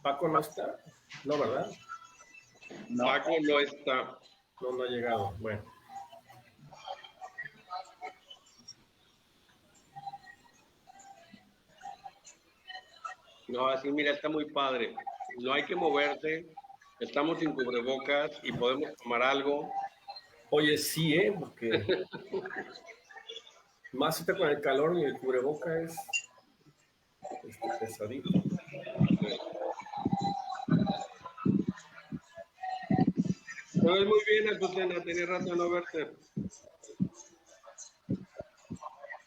Paco no está, no, ¿verdad? No. Paco no está. No ha llegado, bueno. No, así mira, está muy padre. No hay que moverse, estamos sin cubrebocas y podemos tomar algo. Oye, sí, porque más ahorita con el calor y el cubreboca es pesadito. Te ves muy bien, Azucena, tenía rato de no verte.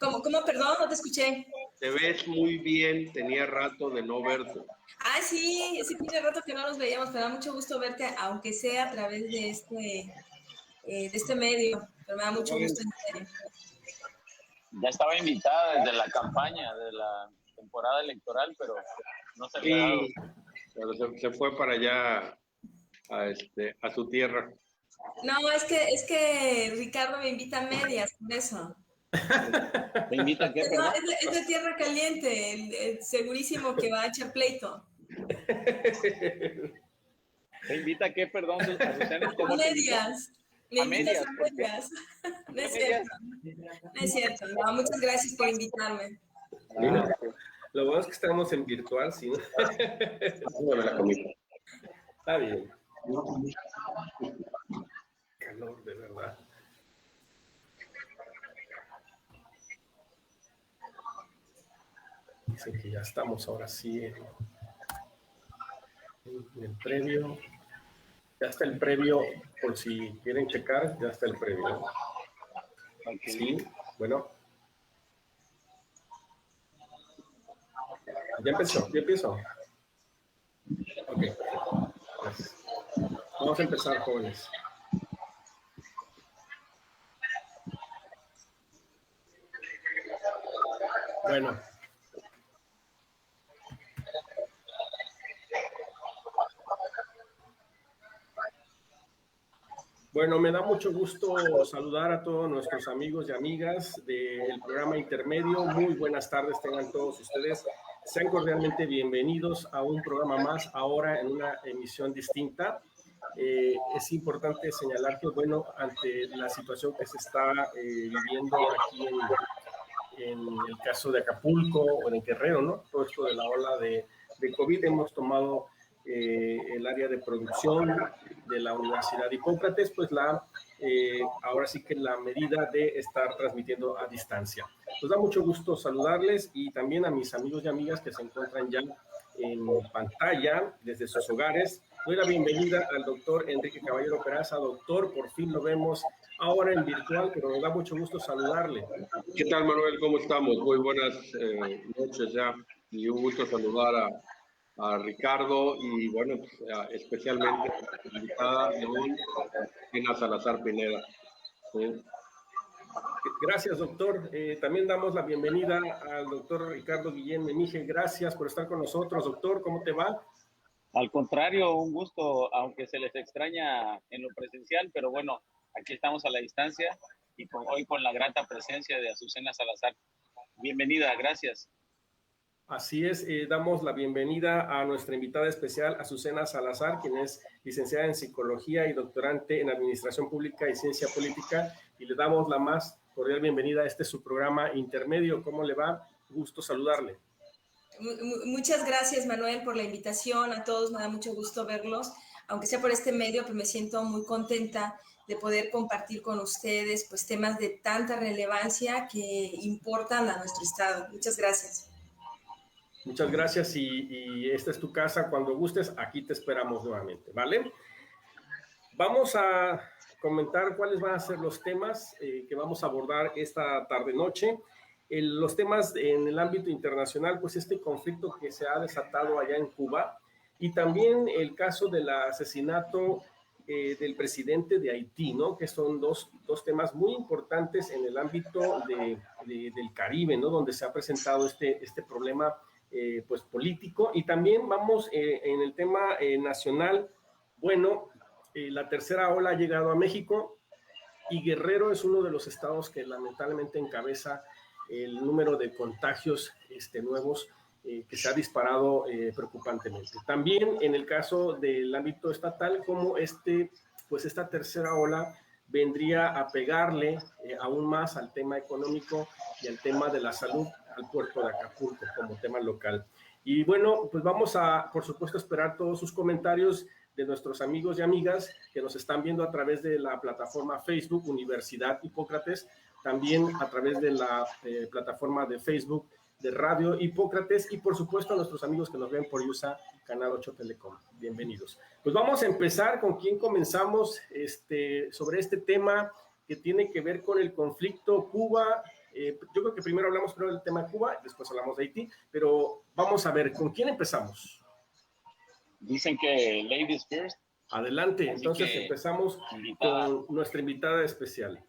¿Cómo? Perdón, no te escuché. Te ves muy bien, tenía rato de no verte. Ah, sí tiene rato que no nos veíamos, pero da mucho gusto verte, aunque sea a través de este medio, pero me da mucho gusto, en serio. Ya estaba invitada desde la campaña de la temporada electoral, pero no se había dado. Pero se fue para allá a su tierra. No, es que Ricardo me invita a medias, por eso. ¿Te invita a qué? No, es de tierra caliente, segurísimo que va a echar pleito. ¿Te invita a qué, perdón? A medias. Me invitas a medias. No es cierto. No es cierto. No, muchas gracias por invitarme. Mira, lo bueno es que estamos en virtual, ¿sí? Está bien. Calor, de verdad. Dicen que ya estamos ahora sí en el previo. Ya está el previo, por si quieren checar, ya está el previo. Okay. Sí, bueno. Ya empiezo. Ok. Gracias. Vamos a empezar, jóvenes. Bueno. Bueno, me da mucho gusto saludar a todos nuestros amigos y amigas del programa Intermedio. Muy buenas tardes tengan todos ustedes. Sean cordialmente bienvenidos a un programa más, ahora en una emisión distinta. Es importante señalar que, bueno, ante la situación que se está viviendo aquí en el caso de Acapulco o en Guerrero, ¿no? Todo esto de la ola de COVID, hemos tomado el área de producción de la Universidad Hipócrates, pues ahora sí que la medida de estar transmitiendo a distancia. Nos da mucho gusto saludarles y también a mis amigos y amigas que se encuentran ya en pantalla desde sus hogares. Doy la bienvenida al doctor Enrique Caballero Peraza. Doctor, por fin lo vemos ahora en virtual, pero nos da mucho gusto saludarle. ¿Qué tal, Manuel? ¿Cómo estamos? Muy buenas noches ya. Y un gusto saludar a Ricardo y, bueno, pues, especialmente a la invitada de hoy, Gina Salazar Pineda. ¿Sí? Gracias, doctor. También damos la bienvenida al doctor Ricardo Guillén Menige. Gracias por estar con nosotros, doctor. ¿Cómo te va? Al contrario, un gusto, aunque se les extraña en lo presencial, pero bueno, aquí estamos a la distancia y hoy con la grata presencia de Azucena Salazar. Bienvenida, gracias. Así es, damos la bienvenida a nuestra invitada especial, Azucena Salazar, quien es licenciada en Psicología y doctorante en Administración Pública y Ciencia Política, y le damos la más cordial bienvenida a su programa Intermedio. ¿Cómo le va? Gusto saludarle. Muchas gracias, Manuel, por la invitación. A todos me da mucho gusto verlos, aunque sea por este medio, pero me siento muy contenta de poder compartir con ustedes pues temas de tanta relevancia que importan a nuestro estado. Muchas gracias. Muchas gracias y esta es tu casa. Cuando gustes, aquí te esperamos nuevamente, ¿vale? Vamos a comentar cuáles van a ser los temas que vamos a abordar esta tarde-noche. Los temas en el ámbito internacional, pues este conflicto que se ha desatado allá en Cuba y también el caso del asesinato del presidente de Haití, ¿no? Que son dos temas muy importantes en el ámbito del Caribe, ¿no? Donde se ha presentado este problema pues político. Y también vamos en el tema nacional. Bueno, la tercera ola ha llegado a México y Guerrero es uno de los estados que lamentablemente encabeza el número de contagios nuevos que se ha disparado preocupantemente. También en el caso del ámbito estatal, como esta tercera ola vendría a pegarle aún más al tema económico y al tema de la salud al puerto de Acapulco como tema local. Y bueno, pues vamos a, por supuesto, esperar todos sus comentarios de nuestros amigos y amigas que nos están viendo a través de la plataforma Facebook Universidad Hipócrates, también a través de la plataforma de Facebook de Radio Hipócrates y, por supuesto, a nuestros amigos que nos ven por USA, Canal 8 Telecom. Bienvenidos. Pues vamos a empezar con quién comenzamos sobre este tema que tiene que ver con el conflicto Cuba. Yo creo que primero hablamos del tema de Cuba, después hablamos de Haití, pero vamos a ver, ¿con quién empezamos? Dicen que ladies first. Adelante, entonces empezamos con nuestra invitada especial.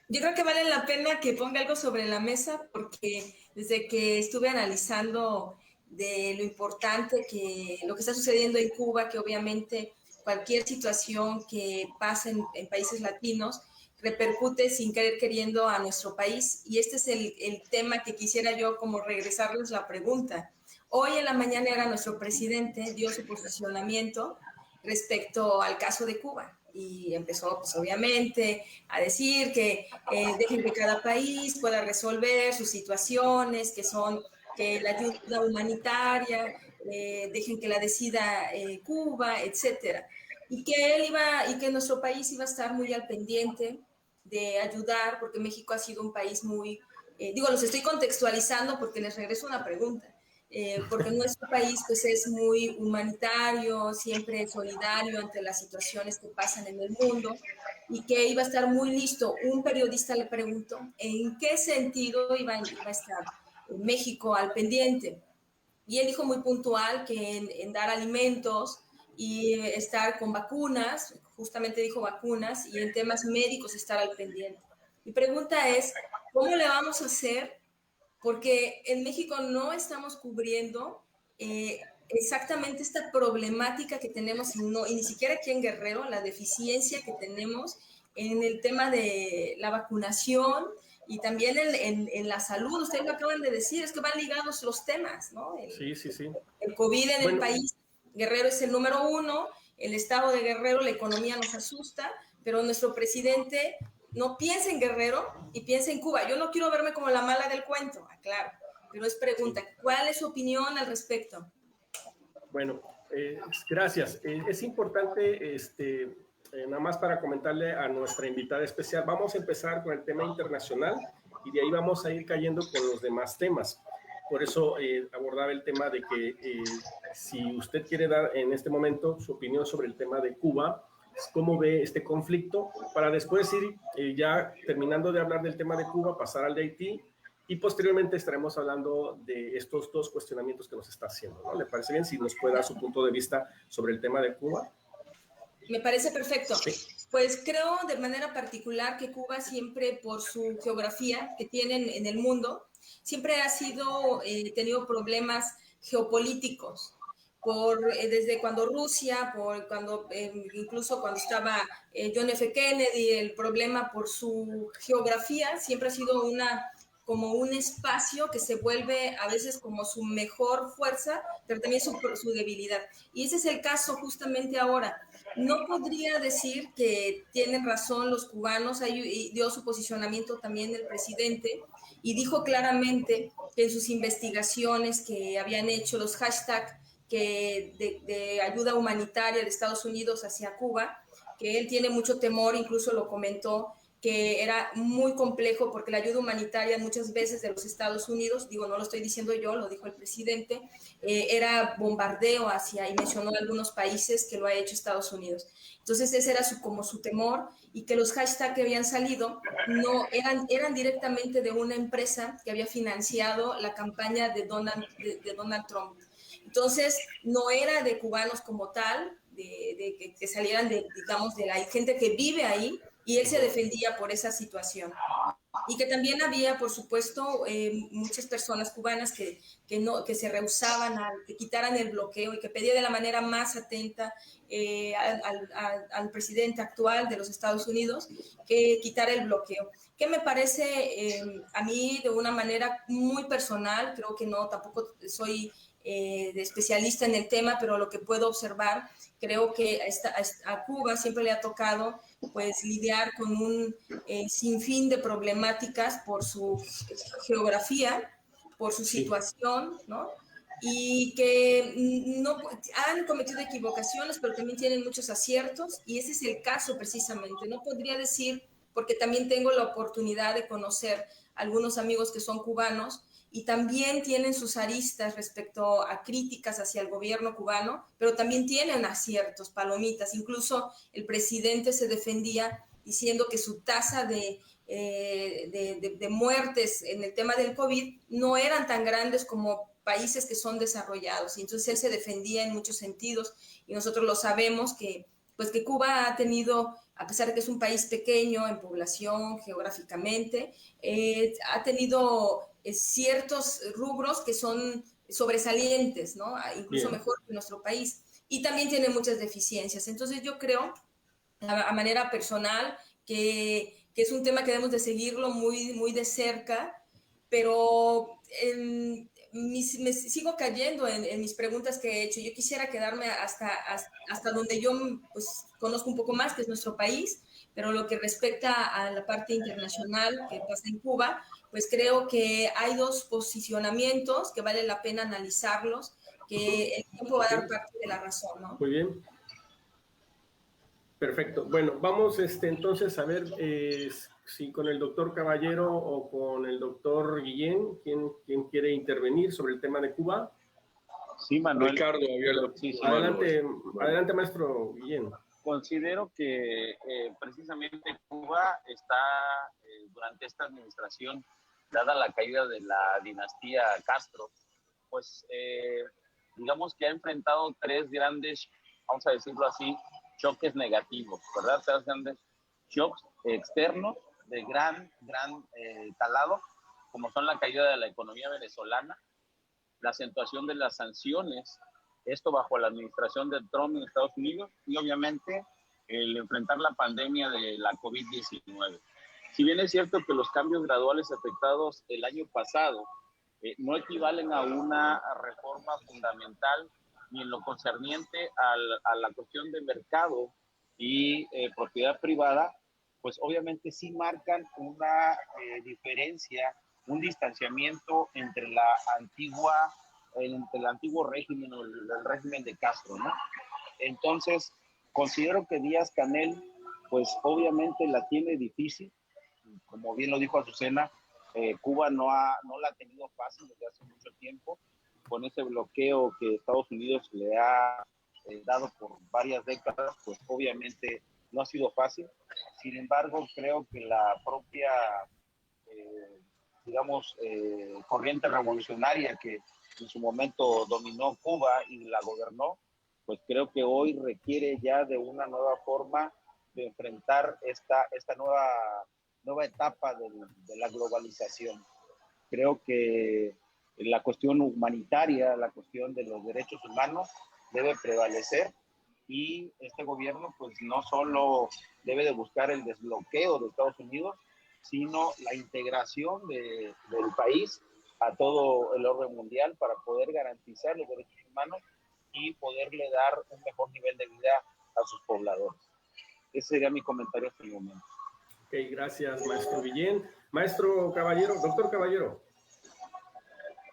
Yo creo que vale la pena que ponga algo sobre la mesa porque desde que estuve analizando de lo importante que lo que está sucediendo en Cuba, que obviamente cualquier situación que pase en países latinos repercute sin querer queriendo a nuestro país. Y este es el tema que quisiera yo como regresarles la pregunta. Hoy en la mañana nuestro presidente dio su posicionamiento respecto al caso de Cuba. Y empezó, pues obviamente, a decir que dejen que cada país pueda resolver sus situaciones, que la ayuda humanitaria, dejen que la decida Cuba, etcétera. Y que nuestro país iba a estar muy al pendiente de ayudar, porque México ha sido un país muy, los estoy contextualizando porque les regreso una pregunta. Porque nuestro país pues es muy humanitario, siempre solidario ante las situaciones que pasan en el mundo y que iba a estar muy listo. Un periodista le preguntó en qué sentido iba a estar México al pendiente y él dijo muy puntual que en dar alimentos y estar con vacunas, justamente dijo vacunas, y en temas médicos estar al pendiente. Mi pregunta es, ¿cómo le vamos a hacer? Porque en México no estamos cubriendo exactamente esta problemática que tenemos, y ni siquiera aquí en Guerrero, la deficiencia que tenemos en el tema de la vacunación y también en la salud. Ustedes lo acaban de decir, es que van ligados los temas, ¿no? Sí. El COVID en el país, Guerrero es el número 1, el estado de Guerrero, la economía nos asusta, pero nuestro presidente no piensa en Guerrero y piensa en Cuba. Yo no quiero verme como la mala del cuento, claro, pero es pregunta, ¿cuál es su opinión al respecto? Bueno, gracias. Es importante, nada más para comentarle a nuestra invitada especial, vamos a empezar con el tema internacional y de ahí vamos a ir cayendo con los demás temas. Por eso abordaba el tema de que si usted quiere dar en este momento su opinión sobre el tema de Cuba, cómo ve este conflicto, para después ir ya terminando de hablar del tema de Cuba, pasar al de Haití, y posteriormente estaremos hablando de estos dos cuestionamientos que nos está haciendo, ¿no? ¿Le parece bien si nos puede dar su punto de vista sobre el tema de Cuba? Me parece perfecto. Sí. Pues creo de manera particular que Cuba siempre, por su geografía que tienen en el mundo, siempre ha tenido problemas geopolíticos. Desde cuando Rusia, incluso cuando estaba John F. Kennedy, el problema por su geografía siempre ha sido como un espacio que se vuelve a veces como su mejor fuerza, pero también su debilidad. Y ese es el caso justamente ahora. No podría decir que tienen razón los cubanos, ahí dio su posicionamiento también el presidente y dijo claramente que en sus investigaciones que habían hecho los hashtags de ayuda humanitaria de Estados Unidos hacia Cuba, que él tiene mucho temor, incluso lo comentó, que era muy complejo porque la ayuda humanitaria muchas veces de los Estados Unidos, no lo estoy diciendo yo, lo dijo el presidente, era bombardeo y mencionó algunos países que lo ha hecho Estados Unidos. Entonces ese era como su temor, y que los hashtags que habían salido no eran directamente de una empresa que había financiado la campaña de Donald Trump. Entonces no era de cubanos como tal, de que salieran de la gente que vive ahí, y él se defendía por esa situación. Y que también había, por supuesto, muchas personas cubanas que se rehusaban a que quitaran el bloqueo y que pedía de la manera más atenta al presidente actual de los Estados Unidos que quitara el bloqueo. Que me parece a mí de una manera muy personal, creo que no, tampoco soy de especialista en el tema, pero lo que puedo observar, creo que a Cuba siempre le ha tocado pues lidiar con un sinfín de problemáticas por su geografía, por su situación, ¿no? Y que no han cometido equivocaciones, pero también tienen muchos aciertos, y ese es el caso precisamente. No podría decir, porque también tengo la oportunidad de conocer algunos amigos que son cubanos, y también tienen sus aristas respecto a críticas hacia el gobierno cubano, pero también tienen aciertos, palomitas. Incluso el presidente se defendía diciendo que su tasa de muertes en el tema del COVID no eran tan grandes como países que son desarrollados. Y entonces él se defendía en muchos sentidos, y nosotros lo sabemos que pues que Cuba ha tenido, a pesar de que es un país pequeño en población, geográficamente, ha tenido ciertos rubros que son sobresalientes, ¿no? Incluso Bien. mejor que nuestro país. Y también tiene muchas deficiencias. Entonces yo creo, a manera personal, que es un tema que debemos de seguirlo muy, muy de cerca, pero me sigo cayendo en mis preguntas que he hecho. Yo quisiera quedarme hasta donde yo pues, conozco un poco más, que es nuestro país, pero lo que respecta a la parte internacional que pasa en Cuba, pues creo que hay dos posicionamientos que vale la pena analizarlos, que el tiempo va a dar parte de la razón, ¿no? Muy bien. Perfecto. Bueno, vamos entonces a ver si con el doctor Caballero o con el doctor Guillén, ¿quién quiere intervenir sobre el tema de Cuba? Sí, Manuel. Ricardo, sí, adelante, maestro Guillén. Considero que precisamente Cuba está, durante esta administración, dada la caída de la dinastía Castro, pues digamos que ha enfrentado tres grandes, vamos a decirlo así, choques negativos, ¿verdad? Tres grandes shocks externos de gran calado, como son la caída de la economía venezolana, la acentuación de las sanciones, esto bajo la administración de Trump en Estados Unidos, y obviamente el enfrentar la pandemia de la COVID-19. Si bien es cierto que los cambios graduales efectuados el año pasado no equivalen a una reforma fundamental ni en lo concerniente a la cuestión de mercado y propiedad privada, pues obviamente sí marcan una diferencia, un distanciamiento entre el antiguo régimen o el régimen de Castro, ¿no? Entonces, considero que Díaz-Canel, pues obviamente la tiene difícil, como bien lo dijo Azucena, Cuba no la ha tenido fácil desde hace mucho tiempo, con ese bloqueo que Estados Unidos le ha dado por varias décadas, pues obviamente no ha sido fácil. Sin embargo, creo que la propia, corriente revolucionaria que en su momento dominó Cuba y la gobernó, pues creo que hoy requiere ya de una nueva forma de enfrentar esta nueva etapa de la globalización. Creo que la cuestión humanitaria, la cuestión de los derechos humanos debe prevalecer, y este gobierno pues no solo debe de buscar el desbloqueo de Estados Unidos, sino la integración del país a todo el orden mundial para poder garantizar los derechos humanos y poderle dar un mejor nivel de vida a sus pobladores. Ese sería mi comentario hasta el momento. Ok, gracias, maestro Guillén. Maestro Caballero, doctor Caballero.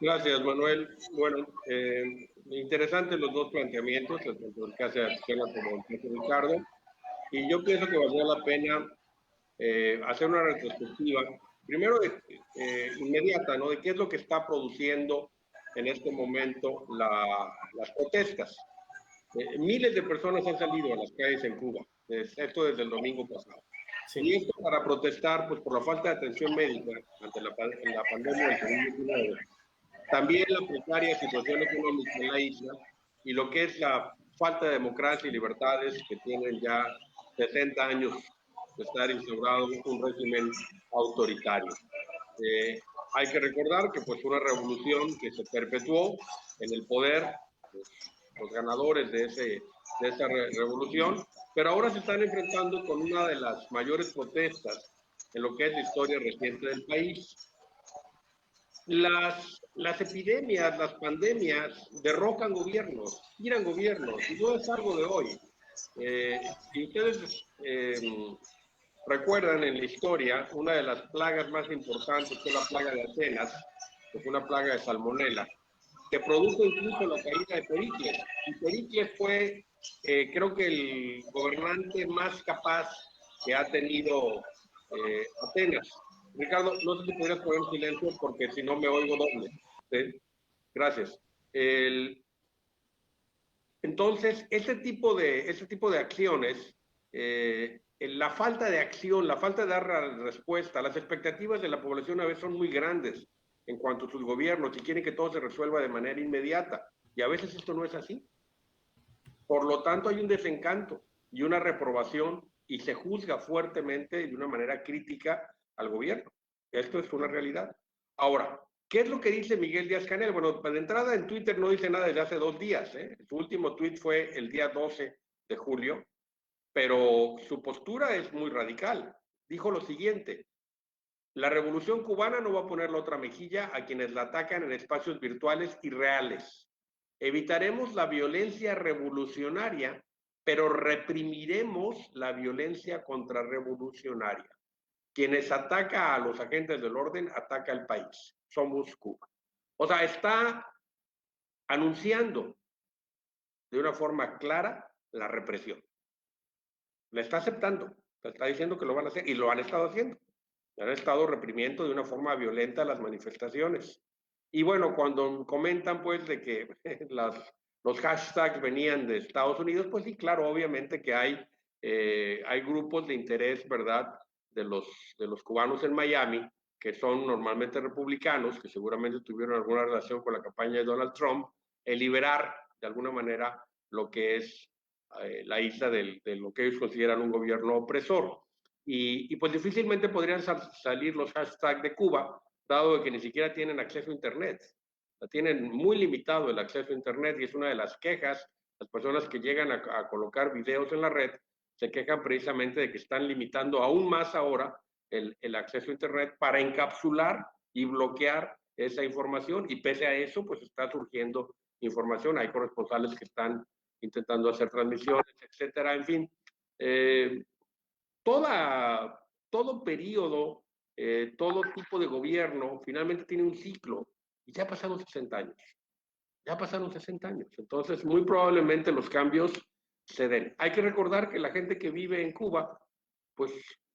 Gracias, Manuel. Bueno, interesantes los dos planteamientos, tanto el que hace Azucena como el que hace Ricardo, y yo pienso que valdría la pena hacer una retrospectiva, primero inmediata, ¿no? De qué es lo que está produciendo en este momento las protestas. Miles de personas han salido a las calles en Cuba, esto desde el domingo pasado. Sí. Y esto para protestar pues, por la falta de atención médica ante la pandemia del COVID-19. También la precaria situación económica en la isla y lo que es la falta de democracia y libertades que tienen ya 60 años de estar instaurado un régimen autoritario. Hay que recordar que pues una revolución que se perpetuó en el poder, los ganadores de esa revolución, pero ahora se están enfrentando con una de las mayores protestas en lo que es la historia reciente del país. Las epidemias, las pandemias derrocan gobiernos, tiran gobiernos, y no es algo de hoy. Si ustedes recuerdan en la historia, una de las plagas más importantes fue la plaga de Atenas, que fue una plaga de salmonela, que produjo incluso la caída de Pericles. Y Pericles fue, creo que el gobernante más capaz que ha tenido Atenas. Ricardo, no sé si podrías poner silencio porque si no me oigo doble. ¿Sí? Gracias. Entonces, este tipo de acciones, la falta de acción, la falta de dar respuesta, las expectativas de la población a veces son muy grandes en cuanto a sus gobiernos y quieren que todo se resuelva de manera inmediata. Y a veces esto no es así. Por lo tanto, hay un desencanto y una reprobación y se juzga fuertemente y de una manera crítica al gobierno. Esto es una realidad. Ahora, ¿qué es lo que dice Miguel Díaz-Canel? Bueno, de entrada en Twitter no dice nada desde hace 2 días. Su último tweet fue el día 12 de julio, pero su postura es muy radical. Dijo lo siguiente: la revolución cubana no va a poner la otra mejilla a quienes la atacan en espacios virtuales y reales. Evitaremos la violencia revolucionaria, pero reprimiremos la violencia contrarrevolucionaria. Quienes ataca a los agentes del orden, ataca al país. Somos Cuba. O sea, está anunciando de una forma clara la represión. La está aceptando, la está diciendo que lo van a hacer y lo han estado haciendo. Han estado reprimiendo de una forma violenta las manifestaciones. Y bueno, cuando comentan pues de que los hashtags venían de Estados Unidos, pues sí, claro, obviamente que hay grupos de interés, ¿verdad?, de los cubanos en Miami, que son normalmente republicanos, que seguramente tuvieron alguna relación con la campaña de Donald Trump, en liberar de alguna manera lo que es la isla de lo que ellos consideran un gobierno opresor. Y pues difícilmente podrían salir los hashtags de Cuba, dado que ni siquiera tienen acceso a Internet. Tienen muy limitado el acceso a Internet y es una de las quejas. Las personas que llegan a colocar videos en la red se quejan precisamente de que están limitando aún más ahora el acceso a Internet para encapsular y bloquear esa información, y pese a eso, pues está surgiendo información. Hay corresponsales que están intentando hacer transmisiones, etcétera. En fin, todo periodo, todo tipo de gobierno finalmente tiene un ciclo y ya pasaron 60 años. Ya pasaron 60 años. Entonces, muy probablemente los cambios se den. Hay que recordar que la gente que vive en Cuba, pues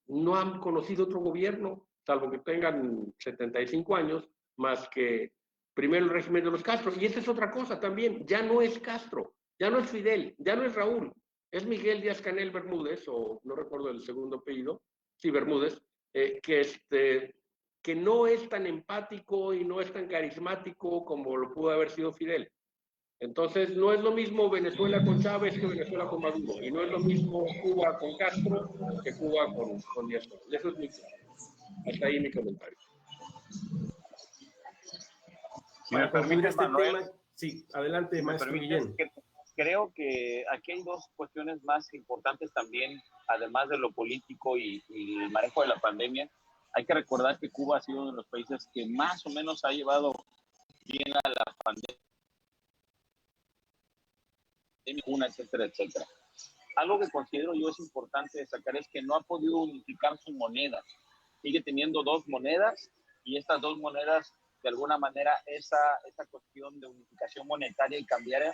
no han conocido otro gobierno, salvo que tengan 75 años, más que primero el régimen de los Castro. Y esa es otra cosa también. Ya no es Castro, ya no es Fidel, ya no es Raúl. Es Miguel Díaz-Canel Bermúdez, o no recuerdo el segundo apellido, sí, Bermúdez, que no es tan empático y no es tan carismático como lo pudo haber sido Fidel. Entonces, no es lo mismo Venezuela con Chávez que Venezuela con Maduro, y no es lo mismo Cuba con Castro que Cuba con Díaz-Canel. Eso es mi hasta ahí mi comentario. Para concluir este tema, sí, adelante, maestro Guillén. Creo que aquí hay dos cuestiones más importantes también, además de lo político y el manejo de la pandemia. Hay que recordar que Cuba ha sido uno de los países que más o menos ha llevado bien a la pandemia, etcétera, etcétera. Algo que considero yo es importante destacar es que no ha podido unificar su moneda. Sigue teniendo 2 monedas y estas 2 monedas, de alguna manera, esa cuestión de unificación monetaria y cambiaria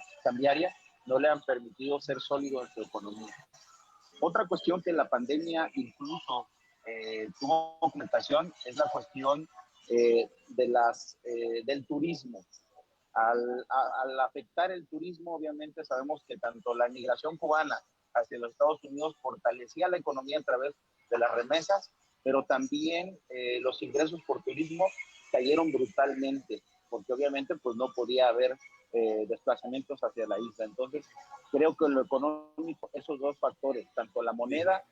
no le han permitido ser sólido en su economía. Otra cuestión que la pandemia incluso tuvo documentación es la cuestión del turismo. Al afectar el turismo, obviamente sabemos que tanto la migración cubana hacia los Estados Unidos fortalecía la economía a través de las remesas, pero también los ingresos por turismo cayeron brutalmente, porque obviamente pues no podía haber desplazamientos hacia la isla. Entonces, creo que en lo económico, esos 2 factores, tanto la moneda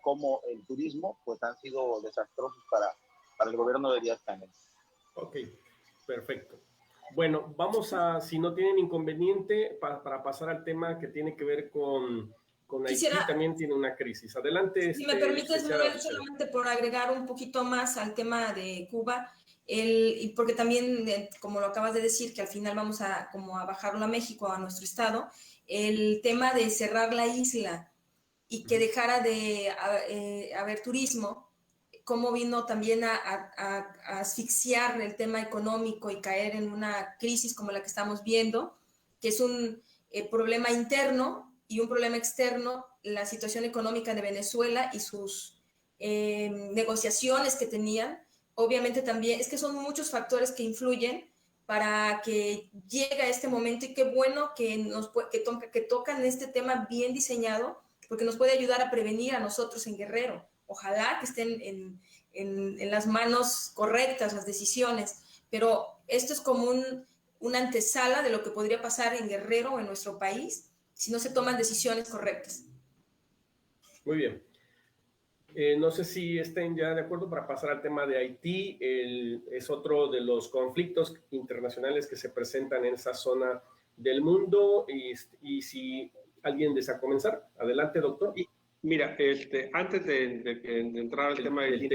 como el turismo, pues han sido desastrosos para el gobierno de Díaz Canel. Ok, perfecto. Bueno, vamos a, si no tienen inconveniente, para pasar al tema que tiene que ver con Haití, también tiene una crisis. Adelante. Si me permites, Manuel, solamente por agregar un poquito más al tema de Cuba, y porque también, como lo acabas de decir, que al final vamos a bajarlo a México, a nuestro estado, el tema de cerrar la isla y que dejara de haber turismo, cómo vino también a asfixiar el tema económico y caer en una crisis como la que estamos viendo, que es un problema interno y un problema externo, la situación económica de Venezuela y sus negociaciones que tenían. Obviamente también, es que son muchos factores que influyen para que llegue a este momento, y qué bueno que tocan este tema bien diseñado, porque nos puede ayudar a prevenir a nosotros en Guerrero. Ojalá que estén en las manos correctas las decisiones, pero esto es como una antesala de lo que podría pasar en Guerrero o en nuestro país si no se toman decisiones correctas. Muy bien. No sé si estén ya de acuerdo para pasar al tema de Haití. Es otro de los conflictos internacionales que se presentan en esa zona del mundo. Y si alguien desea comenzar, adelante, doctor. Mira, antes de entrar al tema de Haití,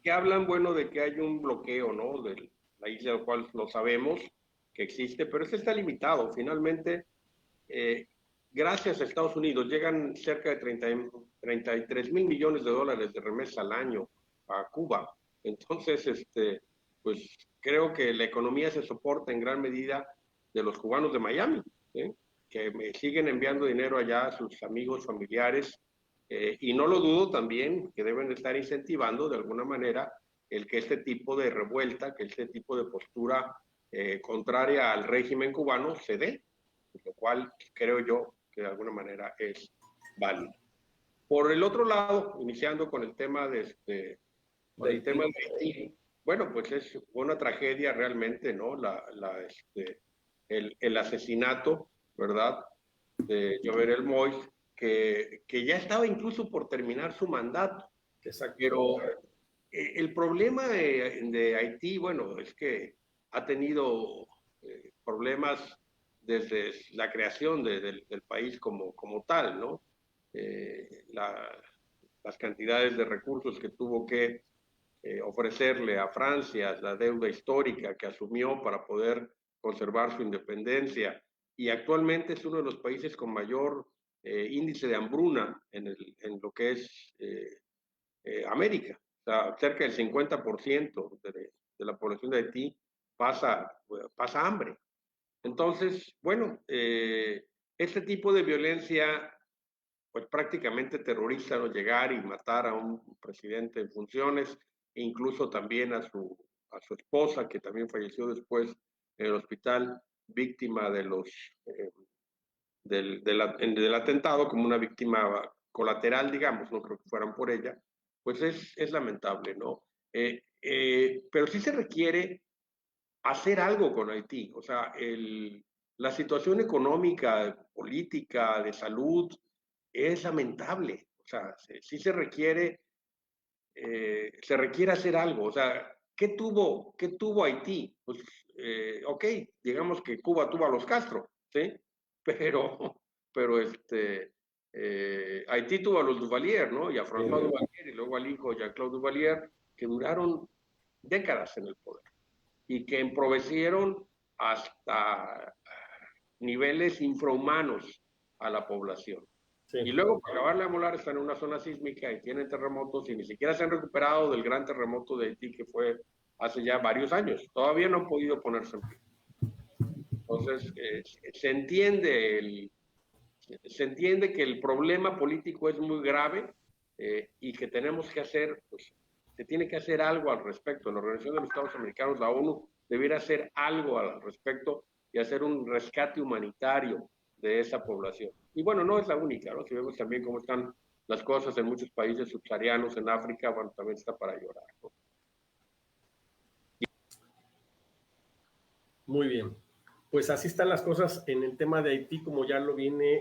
que hablan, bueno, de que hay un bloqueo, ¿no? De la isla, lo cual lo sabemos que existe, pero este está limitado. Finalmente, gracias a Estados Unidos, llegan cerca de 33 mil millones de dólares de remesas al año a Cuba. Entonces, pues creo que la economía se soporta en gran medida de los cubanos de Miami, que me siguen enviando dinero allá a sus amigos, familiares, y no lo dudo también que deben estar incentivando de alguna manera el que este tipo de revuelta, que este tipo de postura contraria al régimen cubano se dé, lo cual creo yo que de alguna manera es válido. Por el otro lado, iniciando con el tema de Haití, bueno, pues es una tragedia realmente, ¿no? El asesinato, ¿verdad?, de Jovenel Moïse, que ya estaba incluso por terminar su mandato. Exacto. Pero el problema de Haití, bueno, es que ha tenido problemas desde la creación del país como tal, ¿no? Las cantidades de recursos que tuvo que ofrecerle a Francia, la deuda histórica que asumió para poder conservar su independencia, y actualmente es uno de los países con mayor índice de hambruna en lo que es América. O sea, cerca del 50% de la población de Haití pasa hambre. Entonces, bueno, este tipo de violencia, pues prácticamente terrorista, ¿no? Llegar y matar a un presidente en funciones, e incluso también a su esposa, que también falleció después en el hospital, víctima de del atentado, como una víctima colateral, digamos, no creo que fueran por ella, pues es lamentable, ¿no? Pero sí se requiere hacer algo con Haití. O sea, la situación económica, política, de salud es lamentable. O sea, sí se requiere hacer algo. O sea, ¿qué tuvo Haití? Pues, ok, digamos que Cuba tuvo a los Castro, ¿sí? Pero Haití tuvo a los Duvalier, ¿no? Y a François Duvalier, y luego al hijo Jean-Claude Duvalier, que duraron décadas en el poder y que empobrecieron hasta niveles infrahumanos a la población. Sí. Y luego, para acabarle a molar, están en una zona sísmica y tienen terremotos y ni siquiera se han recuperado del gran terremoto de Haití que fue hace ya varios años. Todavía no han podido ponerse en pie. Entonces, se entiende que el problema político es muy grave y que tenemos que hacer, pues, se tiene que hacer algo al respecto. La Organización de los Estados Americanos, la ONU, debiera hacer algo al respecto y hacer un rescate humanitario de esa población. Y bueno, no es la única, ¿no? Si vemos también cómo están las cosas en muchos países subsaharianos, en África, bueno, también está para llorar, ¿no? Muy bien. Pues así están las cosas en el tema de Haití, como ya lo viene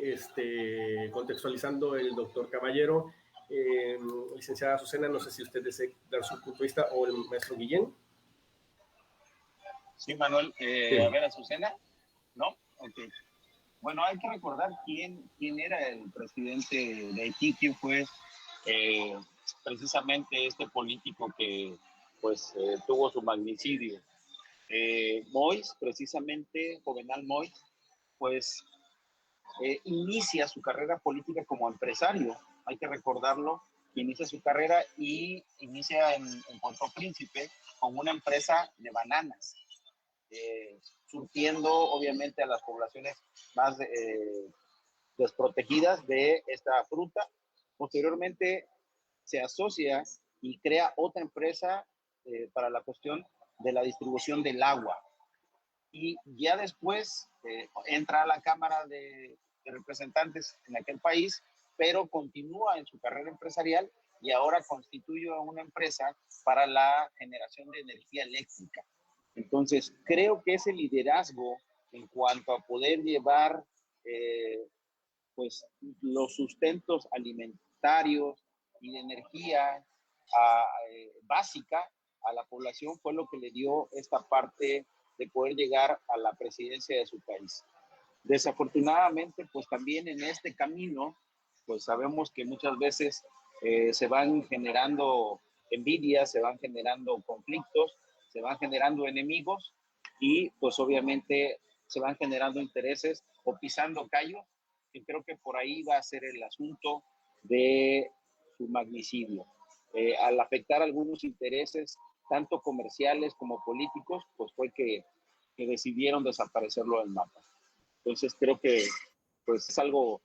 contextualizando el doctor Caballero. Licenciada Azucena, no sé si usted desea dar su punto de vista, o el maestro Guillén. Sí, Manuel. Sí. A ver, Azucena, ¿no? Ok. Bueno, hay que recordar quién era el presidente de Haití, quién fue precisamente este político que pues tuvo su magnicidio. Moïse, precisamente, Jovenel Moïse, pues inicia su carrera política como empresario, hay que recordarlo, inicia su carrera y inicia en Puerto Príncipe con una empresa de bananas, surtiendo obviamente a las poblaciones más desprotegidas de esta fruta. Posteriormente se asocia y crea otra empresa para la cuestión de la distribución del agua. Y ya después entra a la Cámara de Representantes en aquel país, pero continúa en su carrera empresarial y ahora constituye una empresa para la generación de energía eléctrica. Entonces, creo que ese liderazgo en cuanto a poder llevar pues los sustentos alimentarios y de energía básica a la población fue lo que le dio esta parte de poder llegar a la presidencia de su país. Desafortunadamente, pues también en este camino, pues sabemos que muchas veces se van generando envidias, se van generando conflictos, se van generando enemigos y pues obviamente se van generando intereses o pisando callos, que creo que por ahí va a ser el asunto de su magnicidio. Al afectar algunos intereses, tanto comerciales como políticos, pues fue que decidieron desaparecerlo del mapa. Entonces creo que pues es algo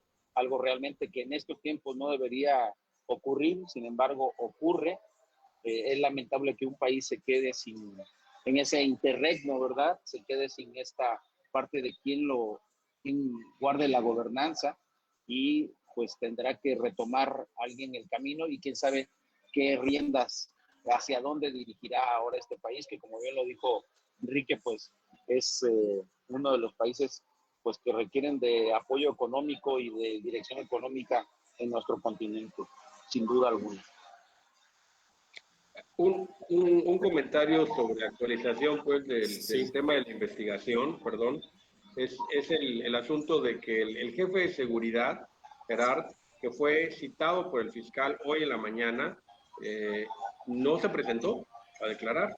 realmente que en estos tiempos no debería ocurrir, sin embargo ocurre. Es lamentable que un país se quede en ese interregno, ¿verdad? Se quede sin esta parte de quien guarde la gobernanza y pues tendrá que retomar alguien el camino y quién sabe qué riendas, hacia dónde dirigirá ahora este país, que como bien lo dijo Enrique, pues es uno de los países pues que requieren de apoyo económico y de dirección económica en nuestro continente, sin duda alguna. Un comentario sobre actualización pues Sí. del tema de la investigación, perdón, es el asunto de que el jefe de seguridad, Gerard, que fue citado por el fiscal hoy en la mañana, no se presentó a declarar.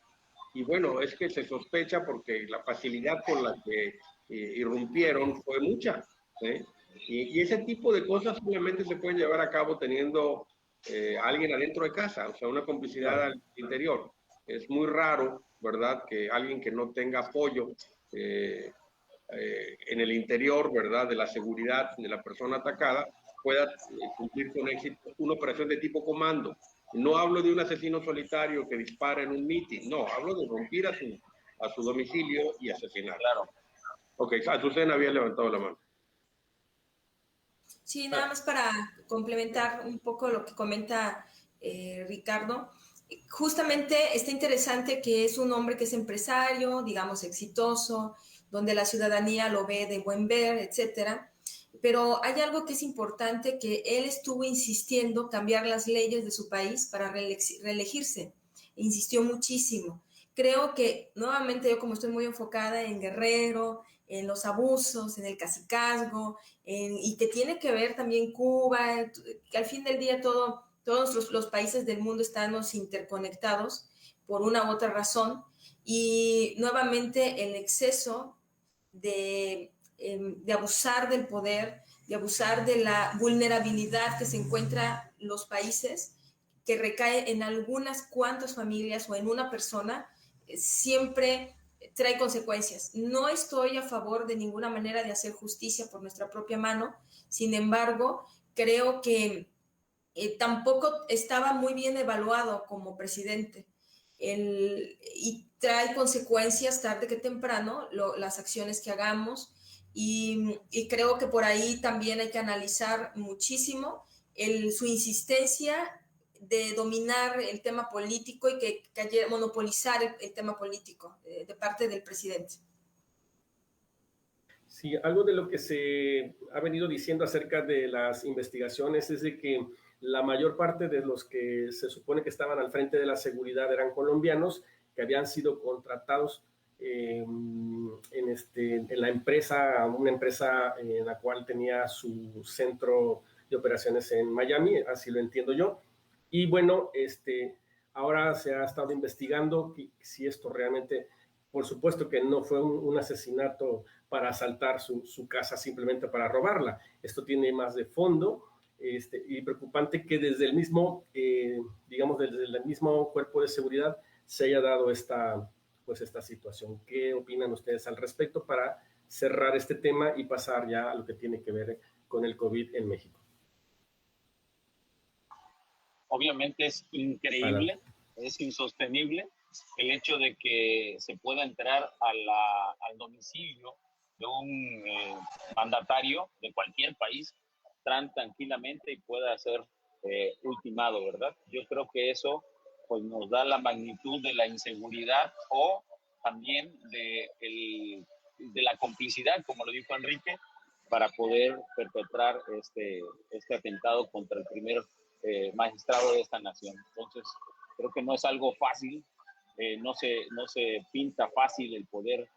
Y bueno, es que se sospecha porque la facilidad con la que irrumpieron fue mucha, ¿eh? Y ese tipo de cosas solamente se pueden llevar a cabo teniendo alguien adentro de casa, o sea, una complicidad al interior. Es muy raro, ¿verdad?, que alguien que no tenga apoyo en el interior, ¿verdad?, de la seguridad de la persona atacada, pueda cumplir con éxito una operación de tipo comando. No hablo de un asesino solitario que dispara en un mitin, no, hablo de romper a su domicilio y asesinar. Claro. Ok, Azucena había levantado la mano. Sí, nada más para complementar un poco lo que comenta Ricardo. Justamente está interesante que es un hombre que es empresario, digamos, exitoso, donde la ciudadanía lo ve de buen ver, etcétera. Pero hay algo que es importante, que él estuvo insistiendo cambiar las leyes de su país para reelegirse. Insistió muchísimo. Creo que, nuevamente, yo como estoy muy enfocada en Guerrero, en los abusos, en el cacicazgo, y que tiene que ver también Cuba, que al fin del día todos los países del mundo estamos interconectados por una u otra razón, y nuevamente el exceso de abusar del poder, de abusar de la vulnerabilidad que se encuentran los países, que recae en algunas cuantas familias o en una persona, siempre trae consecuencias. No estoy a favor de ninguna manera de hacer justicia por nuestra propia mano, sin embargo, creo que tampoco estaba muy bien evaluado como presidente. Y trae consecuencias tarde que temprano las acciones que hagamos, y creo que por ahí también hay que analizar muchísimo su insistencia de dominar el tema político y que monopolizar el tema político de parte del presidente. Sí, algo de lo que se ha venido diciendo acerca de las investigaciones es de que La mayor parte de los que se supone que estaban al frente de la seguridad eran colombianos que habían sido contratados en la empresa, una empresa en la cual tenía su centro de operaciones en Miami, así lo entiendo yo. Y bueno, ahora se ha estado investigando si esto realmente, por supuesto que no fue un asesinato para asaltar su casa simplemente para robarla. Esto tiene más de fondo. Y preocupante que desde el mismo, digamos, desde el mismo cuerpo de seguridad se haya dado esta situación. ¿Qué opinan ustedes al respecto para cerrar este tema y pasar ya a lo que tiene que ver con el COVID en México? Obviamente es increíble, es insostenible el hecho de que se pueda entrar al domicilio de un mandatario de cualquier país tan tranquilamente y pueda ser ultimado, ¿verdad? Yo creo que eso pues nos da la magnitud de la inseguridad o también de la complicidad, como lo dijo Enrique, para poder perpetrar este atentado contra el primer magistrado de esta nación. Entonces, creo que no es algo fácil, no se pinta fácil el poder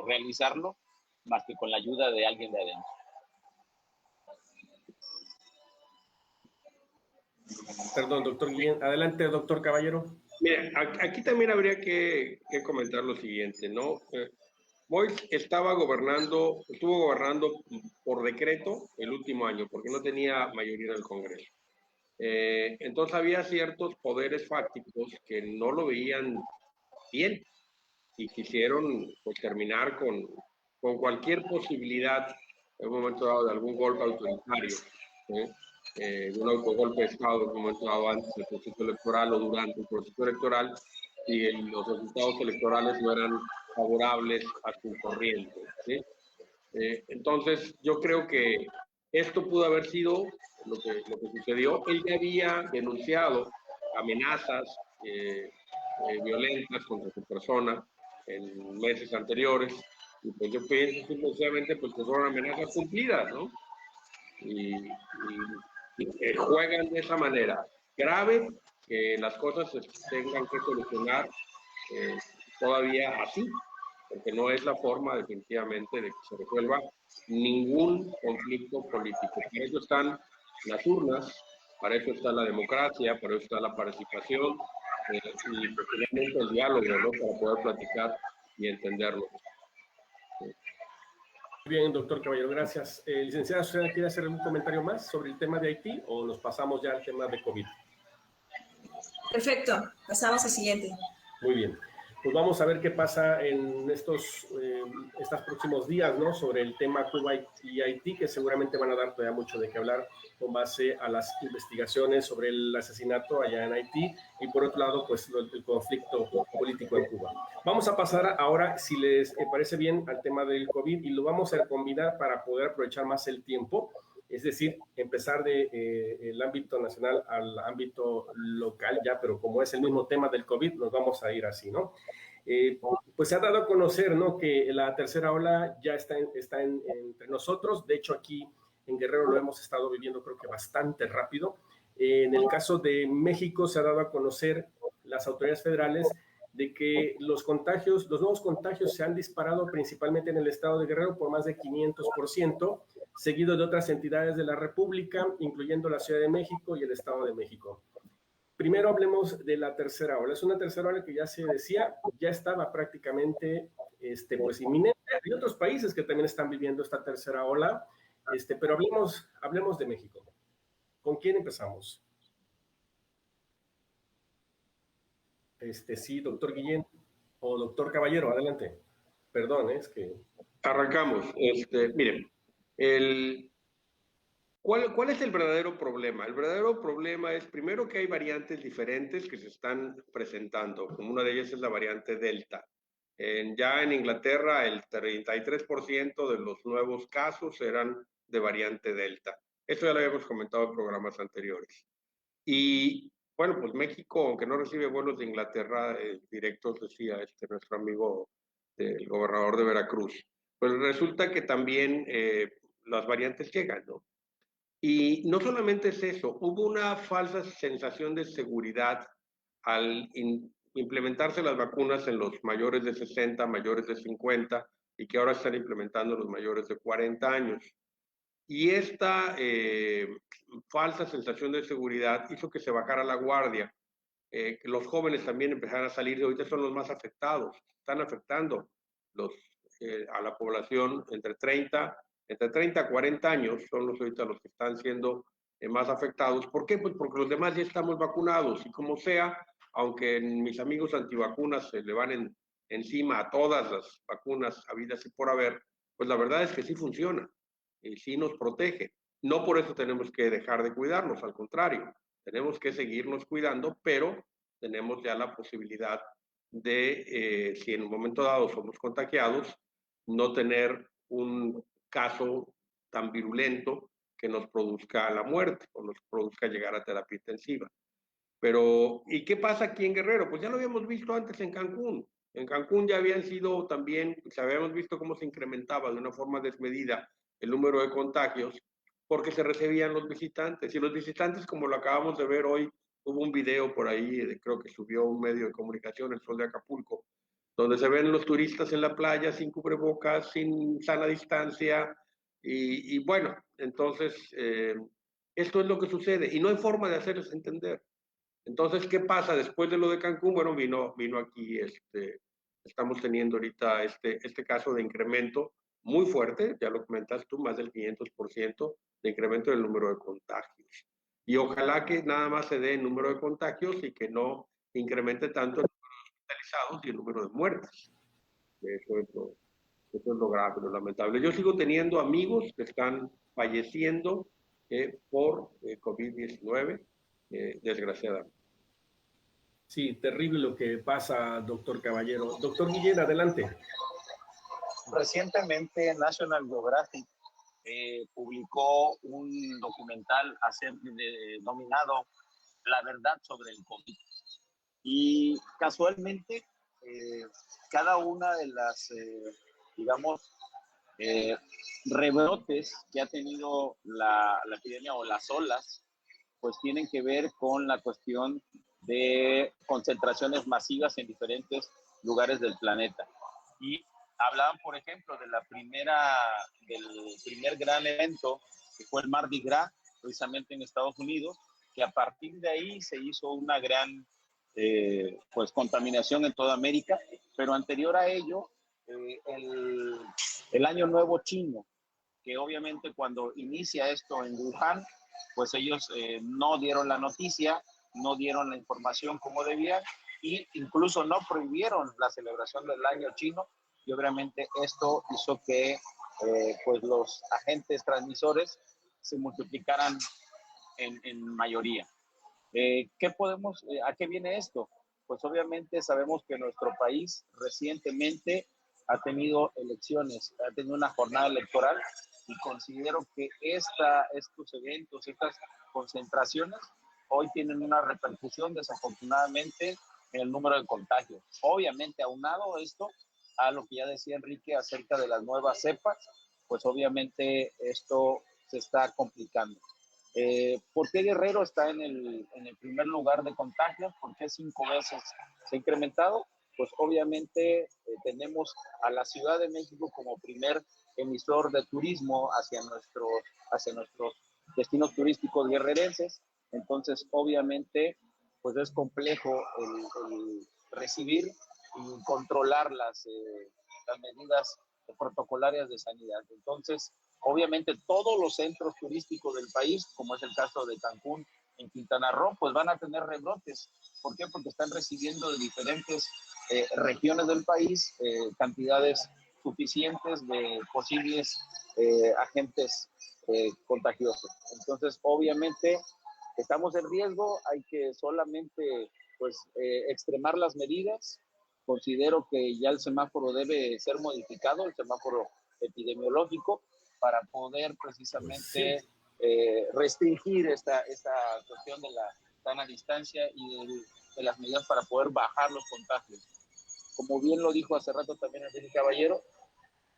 realizarlo, más que con la ayuda de alguien de adentro. Perdón, doctor Guillén. Adelante, doctor Caballero. Mira, aquí también habría que comentar lo siguiente, ¿no? Boyd estuvo gobernando por decreto el último año, porque no tenía mayoría en el Congreso. Entonces había ciertos poderes fácticos que no lo veían bien y quisieron pues, terminar con cualquier posibilidad en un momento dado de algún golpe autoritario, de un autogolpe de Estado en un momento dado antes del proceso electoral o durante el proceso electoral, y los resultados electorales no eran favorables a su corriente, ¿sí? Entonces, yo creo que esto pudo haber sido lo que sucedió. Él ya había denunciado amenazas violentas contra su persona en meses anteriores, y pues yo pienso simplemente pues, que fueron amenazas cumplidas, ¿no? Y juegan de esa manera. Grave que las cosas se tengan que solucionar todavía así, porque no es la forma definitivamente de que se resuelva ningún conflicto político. Para eso están las urnas, para eso está la democracia, para eso está la participación y posiblemente el diálogo, ¿no? Para poder platicar y entenderlo. Muy bien, doctor Caballero, gracias. Licenciada, ¿usted quiere hacer algún comentario más sobre el tema de Haití o nos pasamos ya al tema de COVID? Perfecto, pasamos al siguiente. Muy bien. Pues vamos a ver qué pasa en estos próximos días, ¿no? Sobre el tema Cuba y Haití, que seguramente van a dar todavía mucho de qué hablar con base a las investigaciones sobre el asesinato allá en Haití y por otro lado, pues el conflicto político en Cuba. Vamos a pasar ahora, si les parece bien, al tema del COVID y lo vamos a combinar para poder aprovechar más el tiempo. Es decir, empezar del ámbito nacional al ámbito local, ya, pero como es el mismo tema del COVID, nos vamos a ir así, ¿no? Pues se ha dado a conocer, ¿no?, que la tercera ola ya está entre nosotros. De hecho, aquí en Guerrero lo hemos estado viviendo, creo que bastante rápido. En el caso de México se ha dado a conocer las autoridades federales de que los nuevos contagios se han disparado principalmente en el estado de Guerrero por más de 500%, seguido de otras entidades de la República, incluyendo la Ciudad de México y el Estado de México. Primero hablemos de la tercera ola. Es una tercera ola que ya se decía, ya estaba prácticamente pues inminente. Hay otros países que también están viviendo esta tercera ola, pero hablemos de México. ¿Con quién empezamos? Sí, doctor Guillén o doctor Caballero, adelante. Perdón, es que... Arrancamos. Miren, ¿cuál es el verdadero problema? El verdadero problema es, primero, que hay variantes diferentes que se están presentando, como una de ellas es la variante Delta. Ya en Inglaterra, el 33% de los nuevos casos eran de variante Delta. Esto ya lo habíamos comentado en programas anteriores. Y bueno, pues México, aunque no recibe vuelos de Inglaterra directos, decía nuestro amigo, el gobernador de Veracruz, pues resulta que también las variantes llegan, ¿no? Y no solamente es eso, hubo una falsa sensación de seguridad al implementarse las vacunas en los mayores de 60, mayores de 50 y que ahora están implementando los mayores de 40 años. Y esta falsa sensación de seguridad hizo que se bajara la guardia, que los jóvenes también empezaran a salir, y ahorita son los más afectados, están afectando los, a la población entre 30 a 40 años, son los ahorita los que están siendo más afectados. ¿Por qué? Pues porque los demás ya estamos vacunados y como sea, aunque mis amigos antivacunas se le van encima a todas las vacunas habidas y por haber, pues la verdad es que sí funciona y sí nos protege. No por eso tenemos que dejar de cuidarnos, al contrario, tenemos que seguirnos cuidando, pero tenemos ya la posibilidad de, si en un momento dado somos contagiados, no tener un caso tan virulento que nos produzca la muerte o nos produzca llegar a terapia intensiva. Pero, ¿y qué pasa aquí en Guerrero? Pues ya lo habíamos visto antes en Cancún. En Cancún ya habían sido también, pues habíamos visto cómo se incrementaba de una forma desmedida el número de contagios porque se recibían los visitantes. Y los visitantes, como lo acabamos de ver hoy, hubo un video por ahí, creo que subió un medio de comunicación, El Sol de Acapulco, donde se ven los turistas en la playa sin cubrebocas, sin sana distancia. Y bueno, entonces, esto es lo que sucede y no hay forma de hacerles entender. Entonces, ¿qué pasa después de lo de Cancún? Bueno, vino aquí, estamos teniendo ahorita este caso de incremento muy fuerte, ya lo comentas tú, más del 500% de incremento del número de contagios. Y ojalá que nada más se dé el número de contagios y que no incremente tanto el número de hospitalizados y el número de muertes. Eso es lo grave, lo lamentable. Yo sigo teniendo amigos que están falleciendo por COVID-19, desgraciadamente. Sí, terrible lo que pasa, doctor Caballero. Doctor Guillén, adelante. Recientemente National Geographic publicó un documental denominado La verdad sobre el COVID. Y casualmente, cada una de las, digamos, rebrotes que ha tenido la epidemia o las olas, pues tienen que ver con la cuestión de concentraciones masivas en diferentes lugares del planeta. Y hablaban, por ejemplo, del primer gran evento, que fue el Mardi Gras, precisamente en Estados Unidos, que a partir de ahí se hizo una gran pues contaminación en toda América, pero anterior a ello, el Año Nuevo Chino, que obviamente cuando inicia esto en Wuhan, pues ellos no dieron la noticia, no dieron la información como debían e incluso no prohibieron la celebración del año chino y obviamente esto hizo que pues los agentes transmisores se multiplicaran en mayoría. ¿A qué viene esto? Pues obviamente sabemos que nuestro país recientemente ha tenido elecciones, ha tenido una jornada electoral y considero que estos eventos, estas concentraciones, hoy tienen una repercusión desafortunadamente en el número de contagios. Obviamente, aunado esto a lo que ya decía Enrique acerca de las nuevas cepas, pues obviamente esto se está complicando. ¿Por qué Guerrero está en el primer lugar de contagios? ¿Por qué 5 veces se ha incrementado? Pues obviamente tenemos a la Ciudad de México como primer emisor de turismo hacia nuestros destinos turísticos guerrerenses. Entonces, obviamente, pues es complejo el recibir y controlar las medidas protocolarias de sanidad. Entonces, obviamente todos los centros turísticos del país, como es el caso de Cancún, en Quintana Roo, pues van a tener rebrotes. ¿Por qué? Porque están recibiendo de diferentes regiones del país cantidades suficientes de posibles agentes contagiosos. Entonces, obviamente, estamos en riesgo, hay que solamente pues, extremar las medidas. Considero que ya el semáforo debe ser modificado, el semáforo epidemiológico, para poder precisamente restringir esta cuestión de la sana distancia y de las medidas para poder bajar los contagios. Como bien lo dijo hace rato también Enrique Caballero,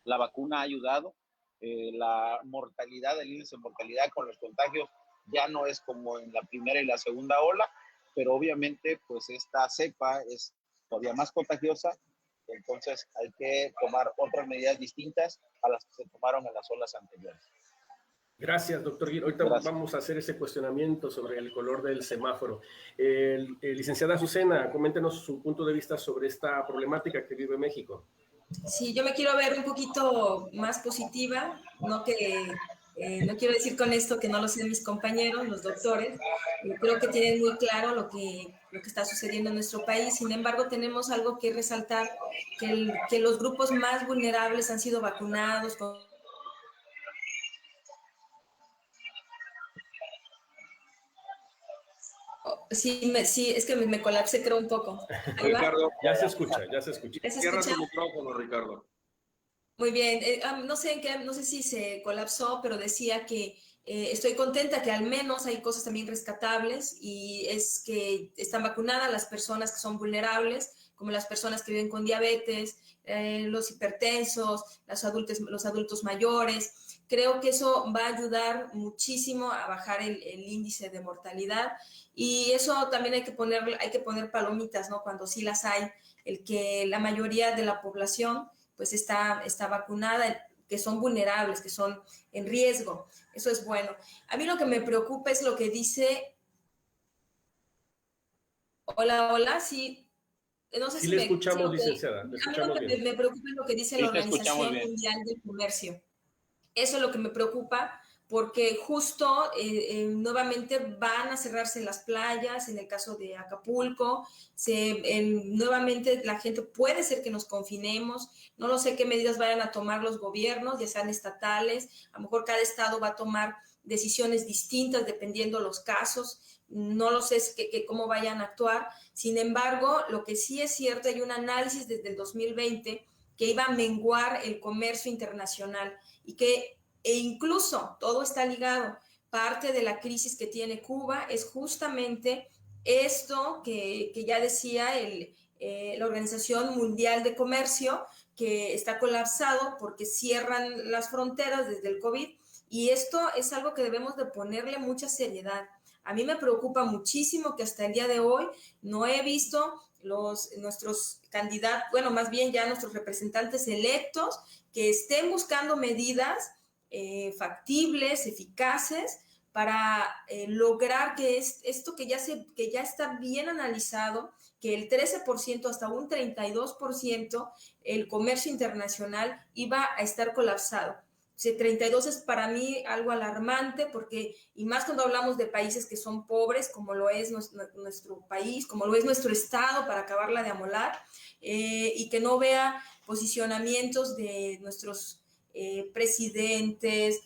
la vacuna ha ayudado, la mortalidad, el índice de mortalidad con los contagios ya no es como en la primera y la segunda ola, pero obviamente pues esta cepa es todavía más contagiosa, entonces hay que tomar otras medidas distintas a las que se tomaron en las olas anteriores. Gracias, doctor Gil. Ahorita vamos a hacer ese cuestionamiento sobre el color del semáforo. Licenciada Azucena, coméntenos su punto de vista sobre esta problemática que vive México. Sí, yo me quiero ver un poquito más positiva, no quiero decir con esto que no lo sean mis compañeros, los doctores. Creo que tienen muy claro lo que está sucediendo en nuestro país. Sin embargo, tenemos algo que resaltar, que los grupos más vulnerables han sido vacunados con... Sí, es que me colapsé creo un poco. Ricardo, ya se escucha. Cierra tu micrófono, Ricardo. Muy bien, no sé si se colapsó, pero decía que estoy contenta que al menos hay cosas también rescatables y es que están vacunadas las personas que son vulnerables, como las personas que viven con diabetes, los hipertensos, los adultos mayores. Creo que eso va a ayudar muchísimo a bajar el índice de mortalidad y eso también hay que poner palomitas, ¿no? Cuando sí las hay, el que la mayoría de la población pues está vacunada, que son vulnerables, que son en riesgo. Eso es bueno. A mí lo que me preocupa es lo que dice... Hola, sí. No sé sí si le me escuchamos, sí, licenciada. A mí lo que me preocupa es lo que dice la Organización Mundial del Comercio. Eso es lo que me preocupa, porque justo nuevamente van a cerrarse las playas, en el caso de Acapulco, nuevamente la gente puede ser que nos confinemos, no lo sé qué medidas vayan a tomar los gobiernos, ya sean estatales, a lo mejor cada estado va a tomar decisiones distintas dependiendo los casos, no lo sé cómo vayan a actuar, sin embargo, lo que sí es cierto, hay un análisis desde el 2020 que iba a menguar el comercio internacional y e incluso todo está ligado. Parte de la crisis que tiene Cuba es justamente esto que ya decía la Organización Mundial de Comercio, que está colapsado porque cierran las fronteras desde el COVID y esto es algo que debemos de ponerle mucha seriedad. A mí me preocupa muchísimo que hasta el día de hoy no he visto nuestros candidatos, bueno, más bien ya nuestros representantes electos que estén buscando medidas factibles, eficaces, para lograr que esto que ya está bien analizado, que el 13% hasta un 32% el comercio internacional iba a estar colapsado. 32 es para mí algo alarmante porque, y más cuando hablamos de países que son pobres, como lo es nuestro país, como lo es nuestro estado, para acabarla de amolar, y que no vea posicionamientos de nuestros presidentes,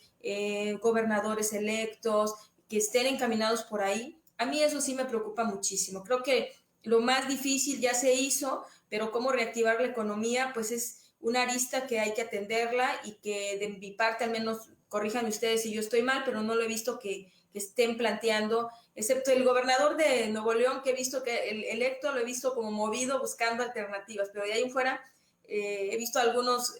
gobernadores electos, que estén encaminados por ahí. A mí eso sí me preocupa muchísimo. Creo que lo más difícil ya se hizo, pero cómo reactivar la economía, pues es una arista que hay que atenderla y que de mi parte, al menos, corríjanme ustedes si yo estoy mal, pero no lo he visto que estén planteando, excepto el gobernador de Nuevo León, que he visto que el electo lo he visto como movido buscando alternativas, pero de ahí en fuera he visto algunos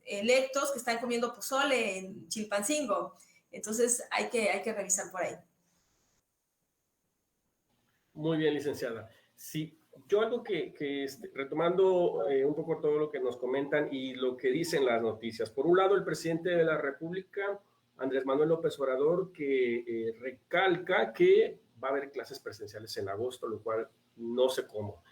electos que están comiendo pozole en Chilpancingo. Entonces hay que revisar por ahí. Muy bien, licenciada. Sí, yo algo retomando un poco todo lo que nos comentan y lo que dicen las noticias. Por un lado, el presidente de la República, Andrés Manuel López Obrador, que recalca que va a haber clases presenciales en agosto, lo cual no sé cómo.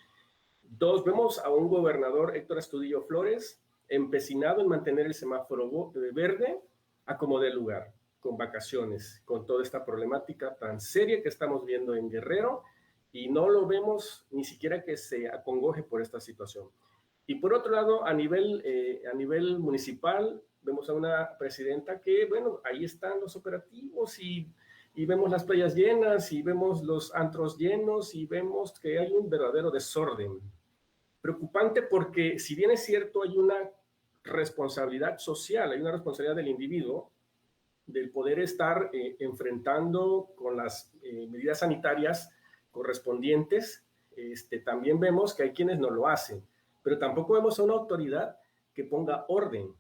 Dos, vemos a un gobernador, Héctor Astudillo Flores, empecinado en mantener el semáforo verde a como dé lugar, con vacaciones, con toda esta problemática tan seria que estamos viendo en Guerrero, y no lo vemos ni siquiera que se acongoje por esta situación. Y por otro lado, a nivel municipal, vemos a una presidenta que, bueno, ahí están los operativos y vemos las playas llenas y vemos los antros llenos y vemos que hay un verdadero desorden. Preocupante porque, si bien es cierto, hay una responsabilidad social, hay una responsabilidad del individuo del poder estar enfrentando con las medidas sanitarias correspondientes, también vemos que hay quienes no lo hacen, pero tampoco vemos a una autoridad que ponga orden.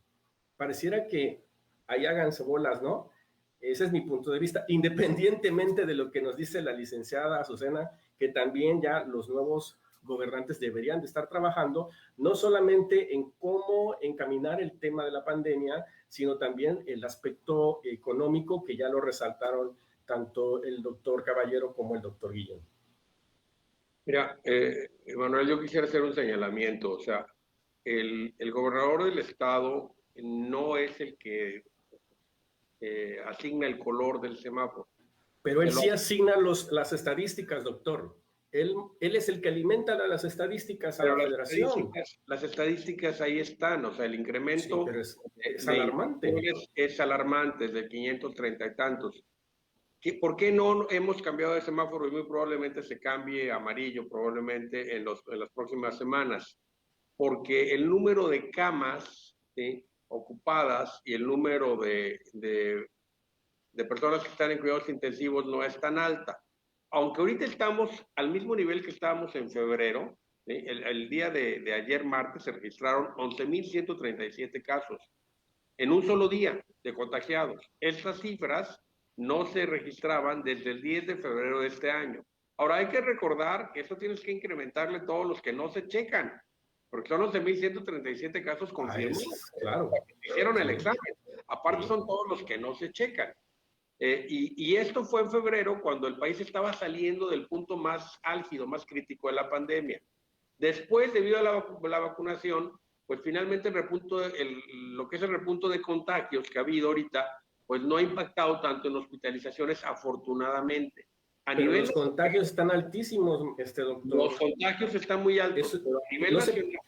pareciera que ahí háganse bolas, ¿no? Ese es mi punto de vista, independientemente de lo que nos dice la licenciada Azucena, que también ya los nuevos gobernantes deberían de estar trabajando, no solamente en cómo encaminar el tema de la pandemia, sino también el aspecto económico, que ya lo resaltaron tanto el doctor Caballero como el doctor Guillén. Mira, Manuel, yo quisiera hacer un señalamiento. O sea, el gobernador del estado no es el que asigna el color del semáforo. Pero él sí asigna las estadísticas, doctor. Él es el que alimenta las estadísticas a la federación. Las estadísticas ahí están, o sea, el incremento es alarmante. Es alarmante, de 530 y tantos. ¿Por qué no hemos cambiado de semáforo? Y muy probablemente se cambie a amarillo, probablemente en las próximas semanas. Porque el número de camas, ¿sí?, ocupadas y el número de personas que están en cuidados intensivos no es tan alta. Aunque ahorita estamos al mismo nivel que estábamos en febrero, ¿sí?, el día de ayer martes se registraron 11,137 casos en un solo día de contagiados. Estas cifras no se registraban desde el 10 de febrero de este año. Ahora hay que recordar que esto tienes que incrementarle todos los que no se checan, porque son 11,137 casos confirmados. Claro. Hicieron el examen. Aparte son todos los que no se checan. Y esto fue en febrero, cuando el país estaba saliendo del punto más álgido, más crítico de la pandemia. Después, debido a la vacunación, pues finalmente lo que es el repunto de contagios que ha habido ahorita, pues no ha impactado tanto en hospitalizaciones, afortunadamente. Pero los contagios están altísimos, doctor. Los contagios están muy altos, pero a nivel nacional...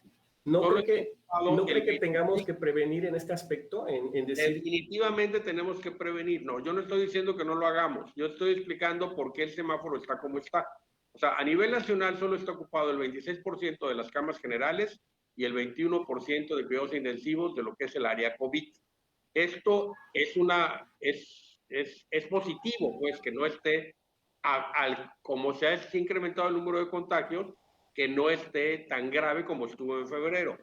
¿No cree que tengamos que prevenir en este aspecto? En decir... Definitivamente tenemos que prevenir. No, yo no estoy diciendo que no lo hagamos. Yo estoy explicando por qué el semáforo está como está. O sea, a nivel nacional solo está ocupado el 26% de las camas generales y el 21% de cuidados intensivos de lo que es el área COVID. Esto es positivo, pues, que no esté, como se ha incrementado el número de contagios, que no esté tan grave como estuvo en febrero.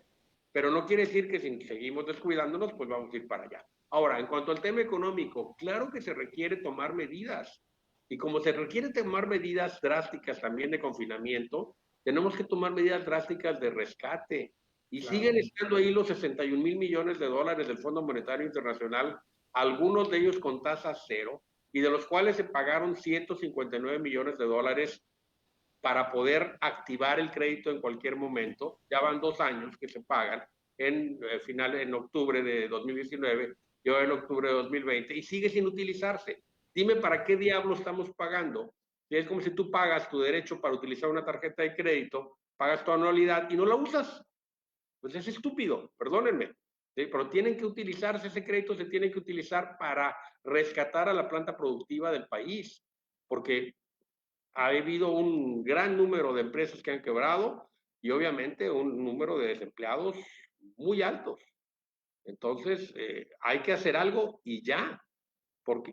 Pero no quiere decir que si seguimos descuidándonos, pues vamos a ir para allá. Ahora, en cuanto al tema económico, claro que se requiere tomar medidas. Y como se requiere tomar medidas drásticas también de confinamiento, tenemos que tomar medidas drásticas de rescate. Y claro, siguen estando ahí los 61,000 millones de dólares del Fondo Monetario Internacional, algunos de ellos con tasa cero, y de los cuales se pagaron 159 millones de dólares para poder activar el crédito en cualquier momento. Ya van 2 años que se pagan, en octubre de 2019 y ahora en octubre de 2020, y sigue sin utilizarse. Dime para qué diablo estamos pagando. Es como si tú pagas tu derecho para utilizar una tarjeta de crédito, pagas tu anualidad y no la usas. Pues es estúpido, perdónenme. ¿Sí? Pero tienen que utilizarse, ese crédito se tiene que utilizar para rescatar a la planta productiva del país, porque ha habido un gran número de empresas que han quebrado y obviamente un número de desempleados muy altos. Entonces, hay que hacer algo y ya.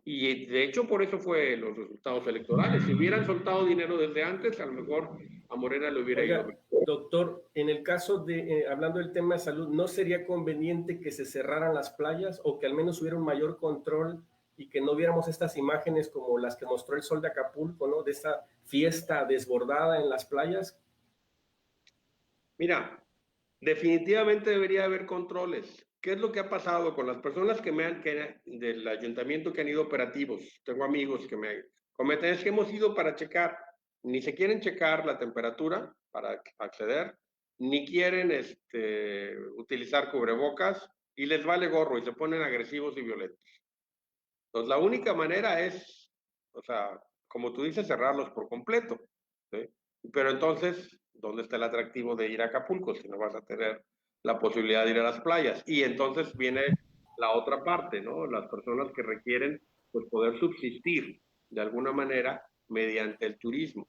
Y de hecho, por eso fue los resultados electorales. Si hubieran soltado dinero desde antes, a lo mejor a Morena le hubiera ido. Doctor, en el caso de, hablando del tema de salud, ¿no sería conveniente que se cerraran las playas o que al menos hubiera un mayor control y que no viéramos estas imágenes como las que mostró el Sol de Acapulco, ¿no? De esta fiesta desbordada en las playas? Mira, definitivamente debería haber controles. ¿Qué es lo que ha pasado con las personas del ayuntamiento que han ido operativos? Tengo amigos que me comentan, es que hemos ido para checar, ni se quieren checar la temperatura para acceder, ni quieren utilizar cubrebocas y les vale gorro y se ponen agresivos y violentos. Entonces, la única manera es, o sea, como tú dices, cerrarlos por completo, ¿sí? Pero entonces, ¿dónde está el atractivo de ir a Acapulco si no vas a tener la posibilidad de ir a las playas? Y entonces viene la otra parte, ¿no? Las personas que requieren, pues, poder subsistir de alguna manera mediante el turismo.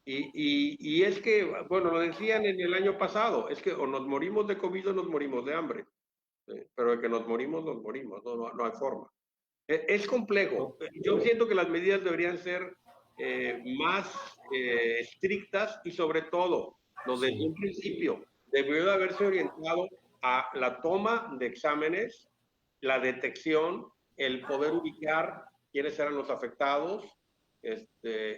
Y es que, bueno, lo decían en el año pasado, es que o nos morimos de COVID o nos morimos de hambre, ¿sí? Pero de que nos morimos, no hay forma. Es complejo. Yo siento que las medidas deberían ser más estrictas y sobre todo, desde un principio, debió de haberse orientado a la toma de exámenes la detección, el poder ubicar quiénes eran los afectados,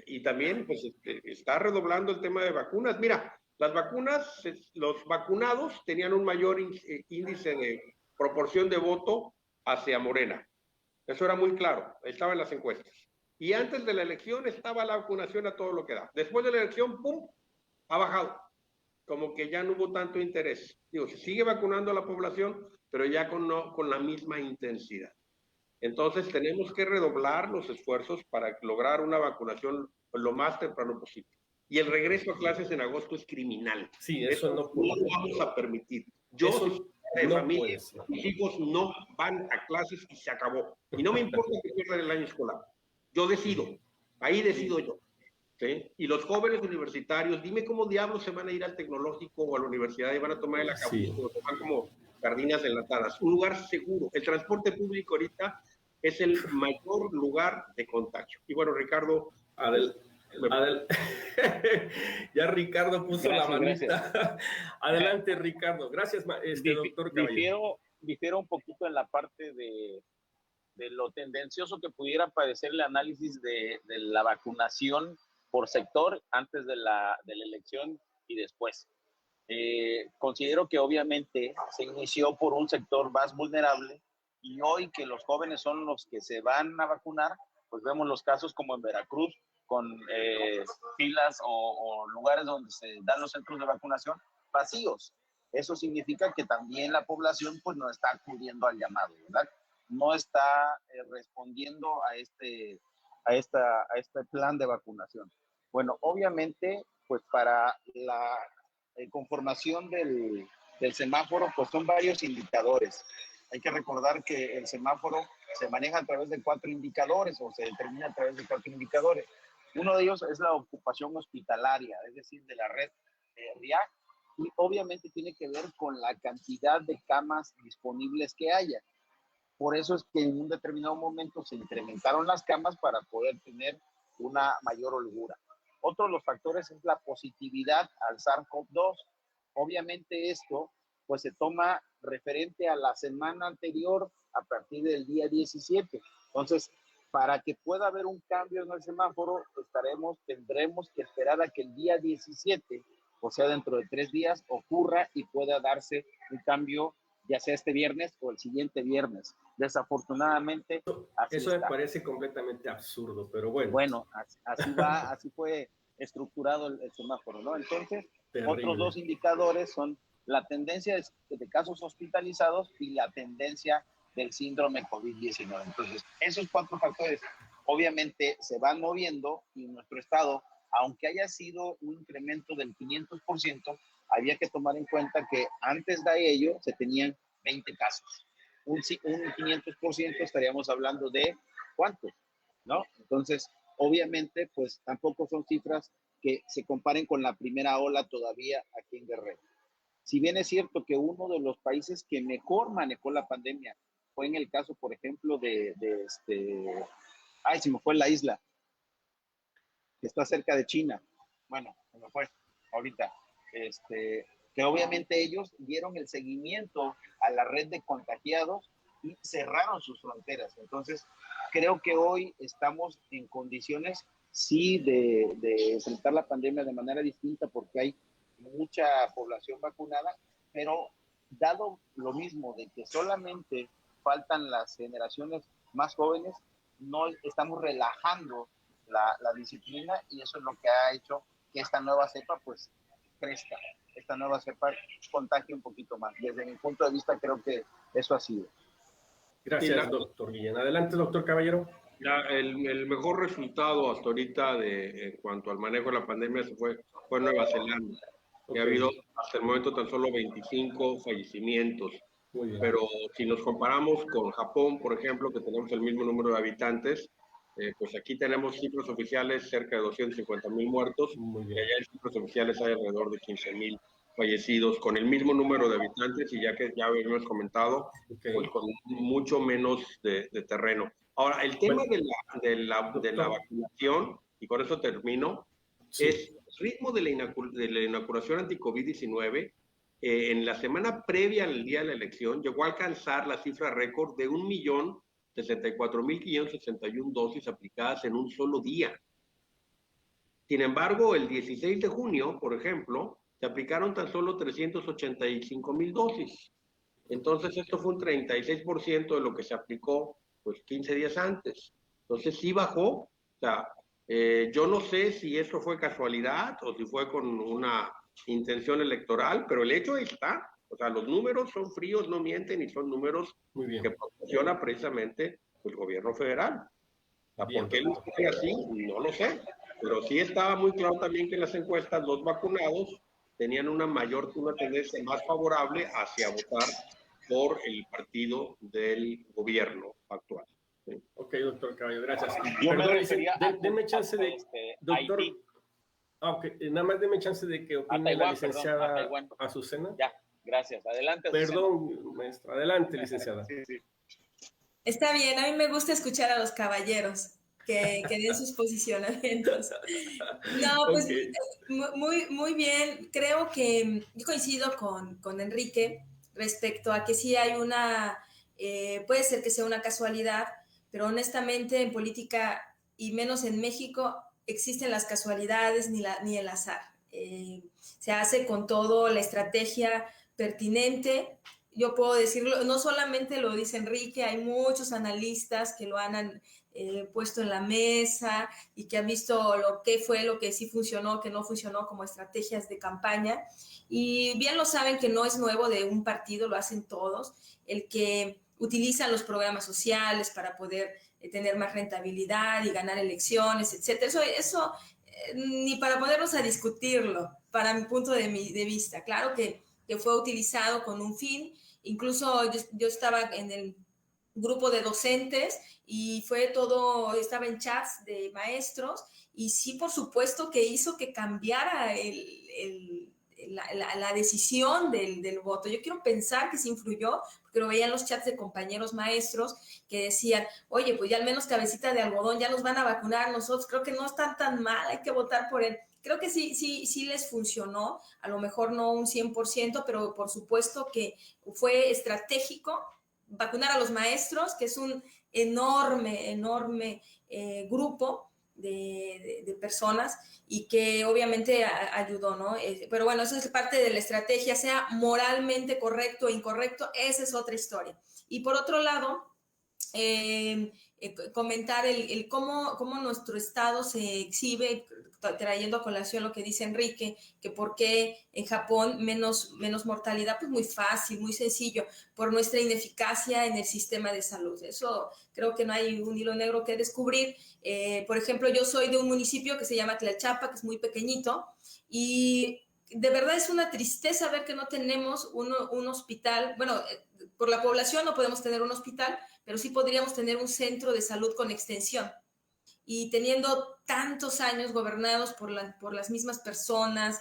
y también pues, está redoblando el tema de vacunas. Mira, las vacunas, los vacunados tenían un mayor índice de proporción de voto hacia Morena. Eso era muy claro, estaba en las encuestas. Y antes de la elección estaba la vacunación a todo lo que da. Después de la elección, ¡pum!, ha bajado. Como que ya no hubo tanto interés. Digo, se sigue vacunando a la población, pero ya con la misma intensidad. Entonces tenemos que redoblar los esfuerzos para lograr una vacunación lo más temprano posible. Y el regreso a clases en agosto es criminal. Sí, eso no lo vamos a permitir. Yo soy de familia, mis hijos no van a clases y se acabó. Y no me importa que pierdan el año escolar. Yo decido, ahí decido yo. ¿Sí? Y los jóvenes universitarios, dime cómo diablos se van a ir al tecnológico o a la universidad y van a tomar el acabús, o van como sardinas enlatadas. Un lugar seguro. El transporte público ahorita es el mayor lugar de contagio. Y bueno, Ricardo... Ya Ricardo puso la manita. Adelante, Ricardo. Gracias, doctor Caballero. Difiero un poquito en la parte de lo tendencioso que pudiera parecer el análisis de la vacunación por sector antes de la elección y después. Considero que obviamente se inició por un sector más vulnerable y hoy que los jóvenes son los que se van a vacunar, pues vemos los casos como en Veracruz, con filas o lugares donde se dan los centros de vacunación vacíos. Eso significa que también la población pues no está acudiendo al llamado, ¿verdad? No está respondiendo a este plan de vacunación. Bueno, obviamente, pues para la conformación del semáforo, pues son varios indicadores. Hay que recordar que el semáforo se maneja a través de 4 indicadores o se determina a través de 4 indicadores. Uno de ellos es la ocupación hospitalaria, es decir, de la red RIAC, y obviamente tiene que ver con la cantidad de camas disponibles que haya. Por eso es que en un determinado momento se incrementaron las camas para poder tener una mayor holgura. Otro de los factores es la positividad al SARS-CoV-2. Obviamente esto pues se toma referente a la semana anterior a partir del día 17. Entonces, para que pueda haber un cambio en el semáforo, tendremos que esperar a que el día 17, o sea, dentro de 3 días, ocurra y pueda darse un cambio, ya sea este viernes o el siguiente viernes. Desafortunadamente, eso me parece completamente absurdo, pero bueno. Bueno, así fue estructurado el semáforo, ¿no? Entonces, otros 2 indicadores son la tendencia de casos hospitalizados y la tendencia del síndrome COVID-19. Entonces, esos 4 factores obviamente se van moviendo y nuestro estado, aunque haya sido un incremento del 500%, había que tomar en cuenta que antes de ello se tenían 20 casos. Un 500% estaríamos hablando de ¿cuántos? ¿No? Entonces, obviamente, pues tampoco son cifras que se comparen con la primera ola todavía aquí en Guerrero. Si bien es cierto que uno de los países que mejor manejó la pandemia fue en el caso, por ejemplo, se me fue la isla, que está cerca de China. Bueno, se me fue ahorita. Que obviamente ellos dieron el seguimiento a la red de contagiados y cerraron sus fronteras. Entonces, creo que hoy estamos en condiciones, sí, de enfrentar la pandemia de manera distinta porque hay mucha población vacunada, pero dado lo mismo de que solamente faltan las generaciones más jóvenes, no estamos relajando la disciplina y eso es lo que ha hecho que esta nueva cepa pues crezca, esta nueva cepa contagie un poquito más. Desde mi punto de vista creo que eso ha sido. Gracias, doctor Guillén. Adelante, doctor Caballero. El mejor resultado hasta ahorita en cuanto al manejo de la pandemia fue Nueva Zelanda. Okay. Ha habido hasta el momento tan solo 25 fallecimientos. Pero si nos comparamos con Japón, por ejemplo, que tenemos el mismo número de habitantes, pues aquí tenemos cifras oficiales cerca de 250,000 muertos y allá en cifras oficiales hay alrededor de 15,000 fallecidos con el mismo número de habitantes y ya habíamos comentado, pues con mucho menos de terreno. Ahora, el tema de la vacunación, y con eso termino, es el ritmo de la inoculación anti-COVID-19 en la semana previa al día de la elección llegó a alcanzar la cifra récord de 1.064.561 dosis aplicadas en un solo día. Sin embargo, el 16 de junio, por ejemplo, se aplicaron tan solo 385,000 dosis. Entonces, esto fue un 36% de lo que se aplicó pues 15 días antes. Entonces, sí bajó. O sea, yo no sé si esto fue casualidad o si fue con una intención electoral, pero el hecho está. O sea, los números son fríos, no mienten, y son números que proporciona precisamente el gobierno federal. O sea, ¿por qué lo hice así? No lo sé. Pero sí estaba muy claro también que en las encuestas los vacunados tenían una tendencia más favorable hacia votar por el partido del gobierno actual. ¿Sí? Ok, doctor Caballo, gracias. Yo me refería deme chance de, doctor, nada más deme chance de que opine la licenciada Azucena. Ya, gracias. Adelante, Azucena. Perdón, maestra. Adelante, licenciada. Sí. Está bien, a mí me gusta escuchar a los caballeros que den sus posicionamientos. No, pues okay. Muy bien. Creo que yo coincido con Enrique respecto a que sí hay puede ser que sea una casualidad, pero honestamente en política y menos en México existen las casualidades ni el azar. Se hace con todo la estrategia pertinente. Yo puedo decirlo, no solamente lo dice Enrique, hay muchos analistas que lo han puesto en la mesa y que han visto lo que sí funcionó, que no funcionó como estrategias de campaña. Y bien lo saben que no es nuevo de un partido, lo hacen todos, el que utilizan los programas sociales para poder tener más rentabilidad y ganar elecciones, etcétera. Eso ni para ponernos a discutirlo, para mi punto de vista. Claro que fue utilizado con un fin. Incluso yo estaba en el grupo de docentes y estaba en chats de maestros y sí, por supuesto que hizo que cambiara la decisión del voto. Yo quiero pensar que sí influyó, porque lo veía en los chats de compañeros maestros que decían, oye, pues ya al menos cabecita de algodón, ya nos van a vacunar nosotros, creo que no están tan mal, hay que votar por él. Creo que sí les funcionó, a lo mejor no un 100%, pero por supuesto que fue estratégico vacunar a los maestros, que es un enorme grupo de personas y que obviamente ayudó, ¿no? Pero bueno, eso es parte de la estrategia, sea moralmente correcto o incorrecto, esa es otra historia. Y por otro lado, comentar cómo nuestro estado se exhibe, trayendo a colación lo que dice Enrique, que por qué en Japón menos mortalidad, pues muy fácil, muy sencillo, por nuestra ineficacia en el sistema de salud. Eso creo que no hay un hilo negro que descubrir. Por ejemplo, yo soy de un municipio que se llama Tlalchapa, que es muy pequeñito, y de verdad es una tristeza ver que no tenemos un hospital. Bueno, por la población no podemos tener un hospital, pero sí podríamos tener un centro de salud con extensión. Y teniendo tantos años gobernados por las mismas personas,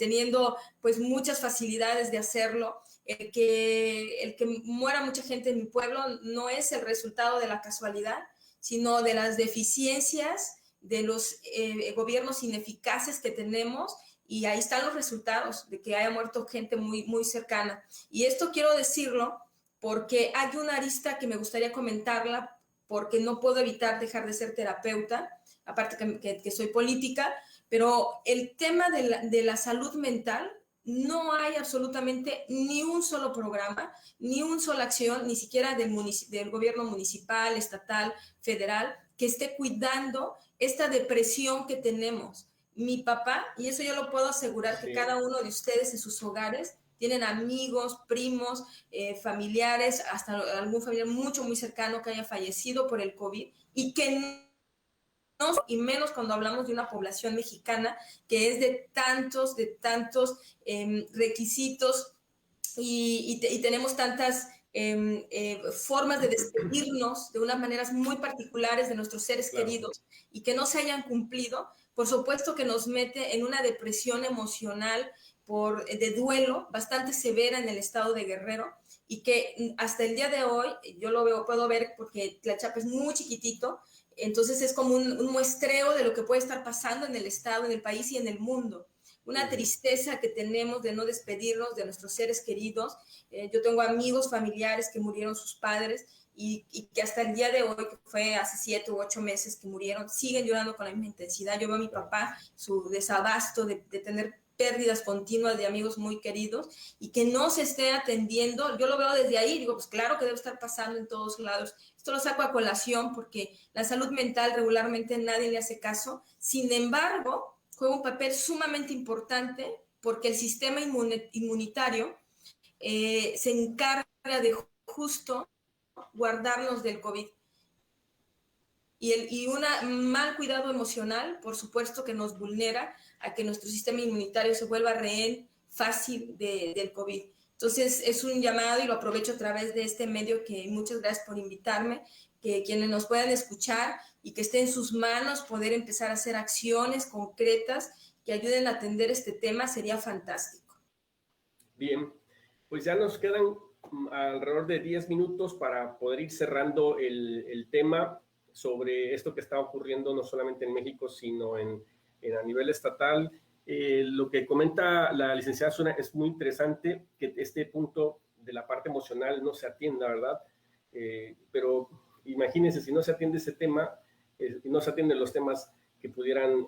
teniendo pues muchas facilidades de hacerlo, el que muera mucha gente en mi pueblo no es el resultado de la casualidad, sino de las deficiencias de los gobiernos ineficaces que tenemos. Y ahí están los resultados de que haya muerto gente muy cercana. Y esto quiero decirlo porque hay una arista que me gustaría comentarla, porque no puedo evitar dejar de ser terapeuta, aparte que soy política, pero el tema de la salud mental, no hay absolutamente ni un solo programa, ni una sola acción, ni siquiera del gobierno municipal, estatal, federal, que esté cuidando esta depresión que tenemos. Mi papá, y eso yo lo puedo asegurar, que cada uno de ustedes en sus hogares tienen amigos, primos, familiares, hasta algún familiar muy cercano que haya fallecido por el COVID y que no, y menos cuando hablamos de una población mexicana que es de tantos requisitos y tenemos tantas formas de despedirnos de unas maneras muy particulares de nuestros seres queridos y que no se hayan cumplido, por supuesto que nos mete en una depresión emocional de duelo bastante severa en el estado de Guerrero y que hasta el día de hoy yo puedo ver porque Tlalchapa es muy chiquitito, entonces es como un muestreo de lo que puede estar pasando en el estado, en el país y en el mundo. una tristeza que tenemos de no despedirnos de nuestros seres queridos. Yo tengo amigos familiares que murieron sus padres y que hasta el día de hoy, que fue hace 7 u 8 meses que murieron, siguen llorando con la misma intensidad. Yo veo a mi papá, su desabasto de tener pérdidas continuas de amigos muy queridos y que no se esté atendiendo. Yo lo veo desde ahí, digo, pues claro que debe estar pasando en todos lados. Esto lo saco a colación porque la salud mental regularmente nadie le hace caso. Sin embargo, juega un papel sumamente importante porque el sistema inmunitario se encarga de justo guardarnos del COVID. Y un mal cuidado emocional, por supuesto, que nos vulnera a que nuestro sistema inmunitario se vuelva rehén fácil del COVID. Entonces, es un llamado y lo aprovecho a través de este medio, que muchas gracias por invitarme, que quienes nos puedan escuchar y que esté en sus manos poder empezar a hacer acciones concretas que ayuden a atender este tema, sería fantástico. Bien, pues ya nos quedan alrededor de 10 minutos para poder ir cerrando el tema sobre esto que está ocurriendo no solamente en México, sino a nivel estatal. Lo que comenta la licenciada Susana es muy interesante, que este punto de la parte emocional no se atienda, ¿verdad? Pero imagínense, si no se atiende ese tema, no se atienden los temas que pudieran,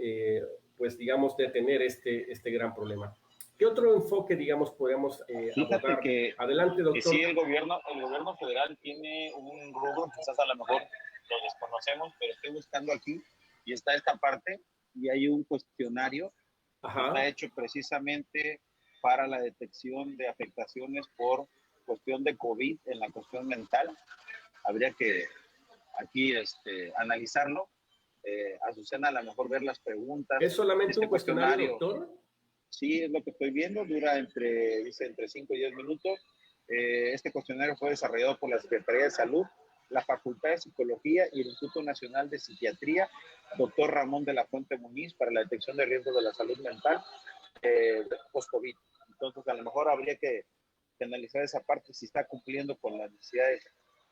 pues digamos, detener este gran problema. ¿Qué otro enfoque, digamos, podemos abordar? Que, adelante, doctor. Que sí, el gobierno federal tiene un rubro, quizás a lo mejor lo desconocemos, pero estoy buscando aquí y está esta parte y hay un cuestionario que está hecho precisamente para la detección de afectaciones por cuestión de COVID en la cuestión mental. Habría que aquí analizarlo. Azucena, a lo mejor ver las preguntas. ¿Es solamente un cuestionario, doctor? Sí, es lo que estoy viendo, dice entre 5 y 10 minutos. Este cuestionario fue desarrollado por la Secretaría de Salud, la Facultad de Psicología y el Instituto Nacional de Psiquiatría, doctor Ramón de la Fuente Muniz, para la detección de riesgos de la salud mental post-COVID. Entonces, a lo mejor habría que analizar esa parte, si está cumpliendo con las necesidades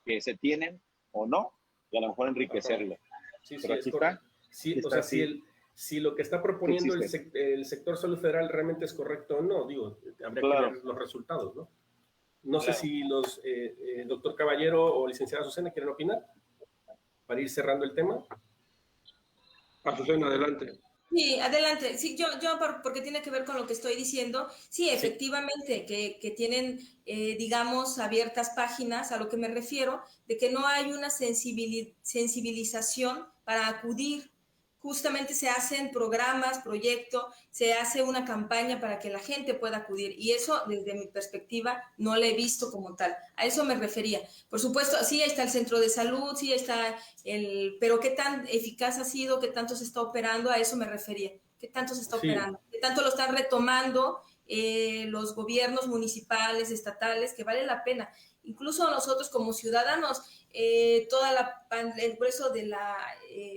que se tienen o no, y a lo mejor enriquecerlo. Sí, pero aquí está. Sí, o sea, si lo que está proponiendo el sector salud federal realmente es correcto o no, digo, habría que ver los resultados, ¿no? No sé si los doctor Caballero o licenciada Azucena quieren opinar para ir cerrando el tema. Azucena, adelante. Sí, adelante. Sí, yo porque tiene que ver con lo que estoy diciendo. Sí, efectivamente, que tienen, digamos, abiertas páginas, a lo que me refiero, de que no hay una sensibilización para acudir. Justamente se hacen programas, proyectos, se hace una campaña para que la gente pueda acudir. Y eso, desde mi perspectiva, no lo he visto como tal. A eso me refería. Por supuesto, sí está el centro de salud, sí está pero ¿qué tan eficaz ha sido? ¿Qué tanto se está operando? A eso me refería. ¿Qué tanto se está operando? ¿Qué tanto lo están retomando los gobiernos municipales, estatales? Que vale la pena. Incluso nosotros como ciudadanos, el grueso del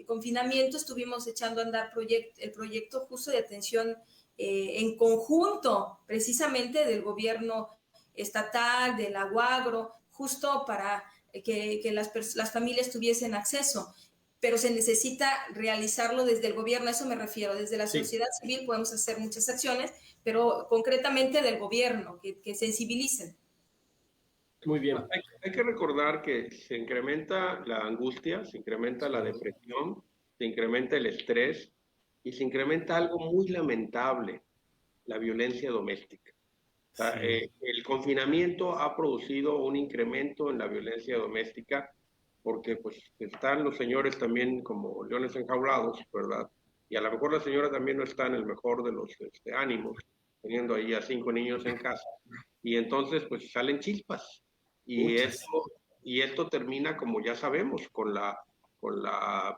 confinamiento estuvimos echando a andar el proyecto justo de atención en conjunto, precisamente del gobierno estatal, del Aguagro, justo para que las familias tuviesen acceso. Pero se necesita realizarlo desde el gobierno, a eso me refiero. Desde la sociedad civil podemos hacer muchas acciones, pero concretamente del gobierno, que sensibilicen. Muy bien. Hay que recordar que se incrementa la angustia, se incrementa la depresión, se incrementa el estrés y se incrementa algo muy lamentable, la violencia doméstica. O sea, el confinamiento ha producido un incremento en la violencia doméstica porque pues están los señores también como leones enjaulados, ¿verdad? Y a lo mejor la señora también no está en el mejor de los ánimos, teniendo ahí a 5 niños en casa. Y entonces pues salen chispas. Y esto termina, como ya sabemos, con la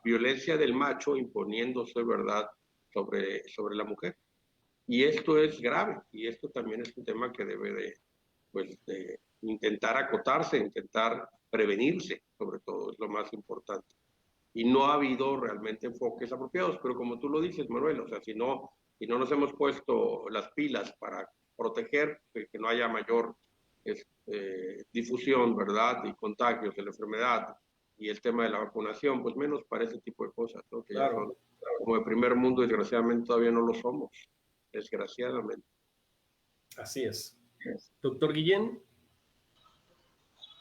violencia del macho imponiéndose, ¿verdad?, sobre la mujer. Y esto es grave, y esto también es un tema que debe de intentar acotarse, intentar prevenirse, sobre todo, es lo más importante. Y no ha habido realmente enfoques apropiados, pero como tú lo dices, Manuel, o sea, si no nos hemos puesto las pilas para proteger que no haya mayor difusión, ¿verdad?, y contagios de la enfermedad, y el tema de la vacunación, pues menos para ese tipo de cosas, ¿no? Que ya son como de primer mundo, desgraciadamente todavía no lo somos. desgraciadamente. Así es. Doctor Guillén.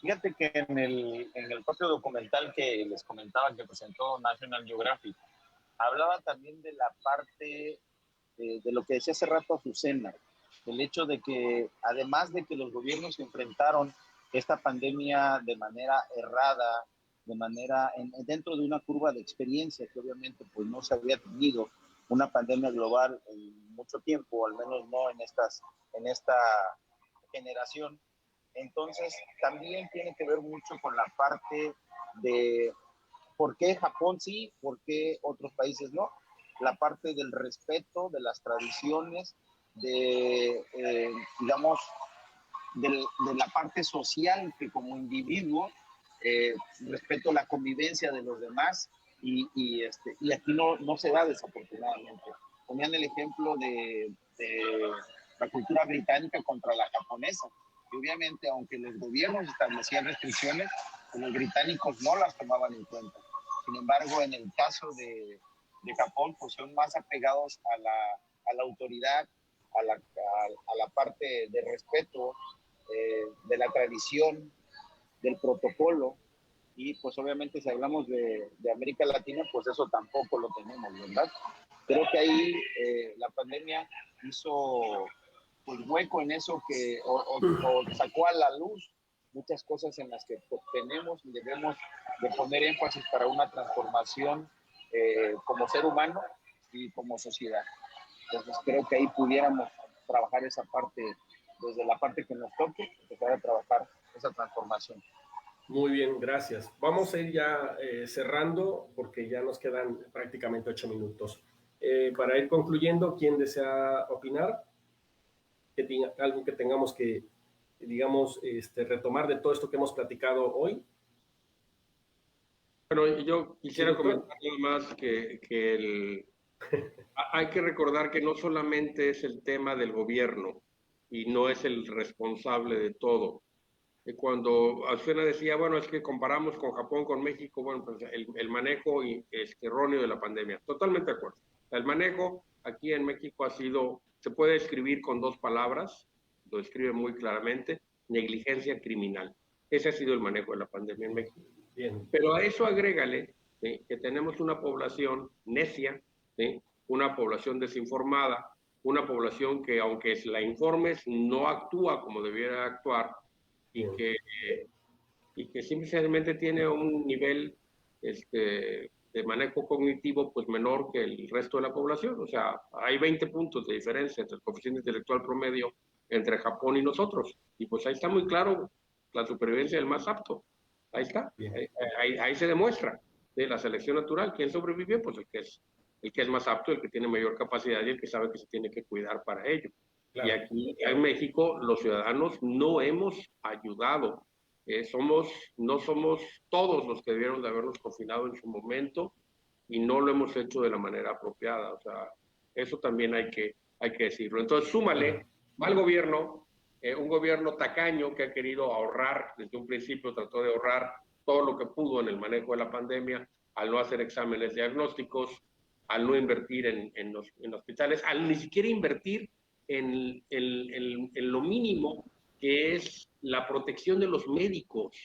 Fíjate que en el propio documental que les comentaba que presentó National Geographic, hablaba también de la parte de lo que decía hace rato Azucena, el hecho de que además de que los gobiernos enfrentaron esta pandemia de manera errada, dentro de una curva de experiencia que obviamente pues no se había tenido una pandemia global en mucho tiempo, al menos no en esta generación. Entonces también tiene que ver mucho con la parte de por qué Japón sí, por qué otros países no, la parte del respeto de las tradiciones, digamos, de la parte social, que como individuo respeto la convivencia de los demás y aquí no se da desafortunadamente. Ponían el ejemplo de la cultura británica contra la japonesa, y obviamente aunque los gobiernos establecían restricciones, los británicos no las tomaban en cuenta. Sin embargo, en el caso de Japón, pues son más apegados a la autoridad, a la parte de respeto, de la tradición, del protocolo, y pues obviamente si hablamos de América Latina, pues eso tampoco lo tenemos, ¿verdad? Creo que ahí la pandemia hizo pues hueco en eso o sacó a la luz muchas cosas en las que tenemos y debemos de poner énfasis para una transformación como ser humano y como sociedad. Entonces creo que ahí pudiéramos trabajar esa parte, desde la parte que nos toque, empezar a trabajar esa transformación. Muy bien, gracias. Vamos a ir ya cerrando porque ya nos quedan prácticamente 8 minutos. Para ir concluyendo, ¿quién desea opinar? Algo que tengamos que, digamos, retomar de todo esto que hemos platicado hoy. Bueno, yo quisiera comentar nada más que hay que recordar que no solamente es el tema del gobierno y no es el responsable de todo. Cuando Azucena decía, bueno, es que comparamos con Japón, con México, bueno, pues el manejo erróneo de la pandemia. Totalmente de acuerdo. El manejo aquí en México se puede describir con 2 palabras, lo describe muy claramente: negligencia criminal. Ese ha sido el manejo de la pandemia en México. Bien. Pero a eso agrégale que tenemos una población necia, una población desinformada, una población que aunque la informes no actúa como debiera actuar, y que simplemente tiene un nivel de manejo cognitivo pues menor que el resto de la población. O sea, hay 20 puntos de diferencia entre el coeficiente intelectual promedio entre Japón y nosotros. Y pues ahí está muy claro la supervivencia del más apto. Ahí está. Ahí se demuestra de la selección natural. ¿Quién sobrevivió? Pues el que es más apto, el que tiene mayor capacidad y el que sabe que se tiene que cuidar para ello. Claro. Y aquí en México los ciudadanos no hemos ayudado. No somos todos los que debieron de habernos confinado en su momento y no lo hemos hecho de la manera apropiada. O sea, eso también hay que decirlo. Entonces, súmale al gobierno, un gobierno tacaño que ha querido ahorrar, desde un principio trató de ahorrar todo lo que pudo en el manejo de la pandemia, al no hacer exámenes diagnósticos, al no invertir en hospitales, al ni siquiera invertir en lo mínimo que es la protección de los médicos.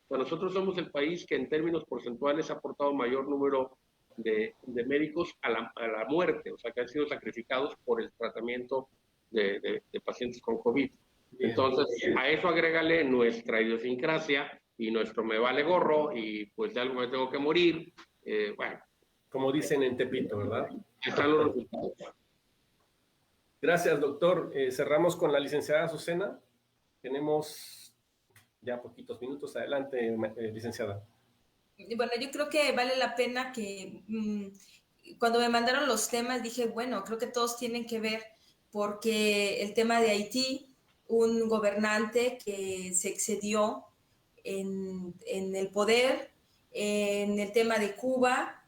O sea, nosotros somos el país que en términos porcentuales ha aportado mayor número de médicos a la muerte, o sea, que han sido sacrificados por el tratamiento de pacientes con COVID. Bien, entonces, bien. A eso agrégale nuestra idiosincrasia y nuestro me vale gorro y pues de algo me tengo que morir. Bueno. Como dicen en Tepito, ¿verdad? Están los resultados. Gracias, doctor. Cerramos con la licenciada Azucena. Tenemos ya poquitos minutos. Adelante, licenciada. Bueno, yo creo que vale la pena que cuando me mandaron los temas dije, bueno, creo que todos tienen que ver porque el tema de Haití, un gobernante que se excedió en el poder, en el tema de Cuba,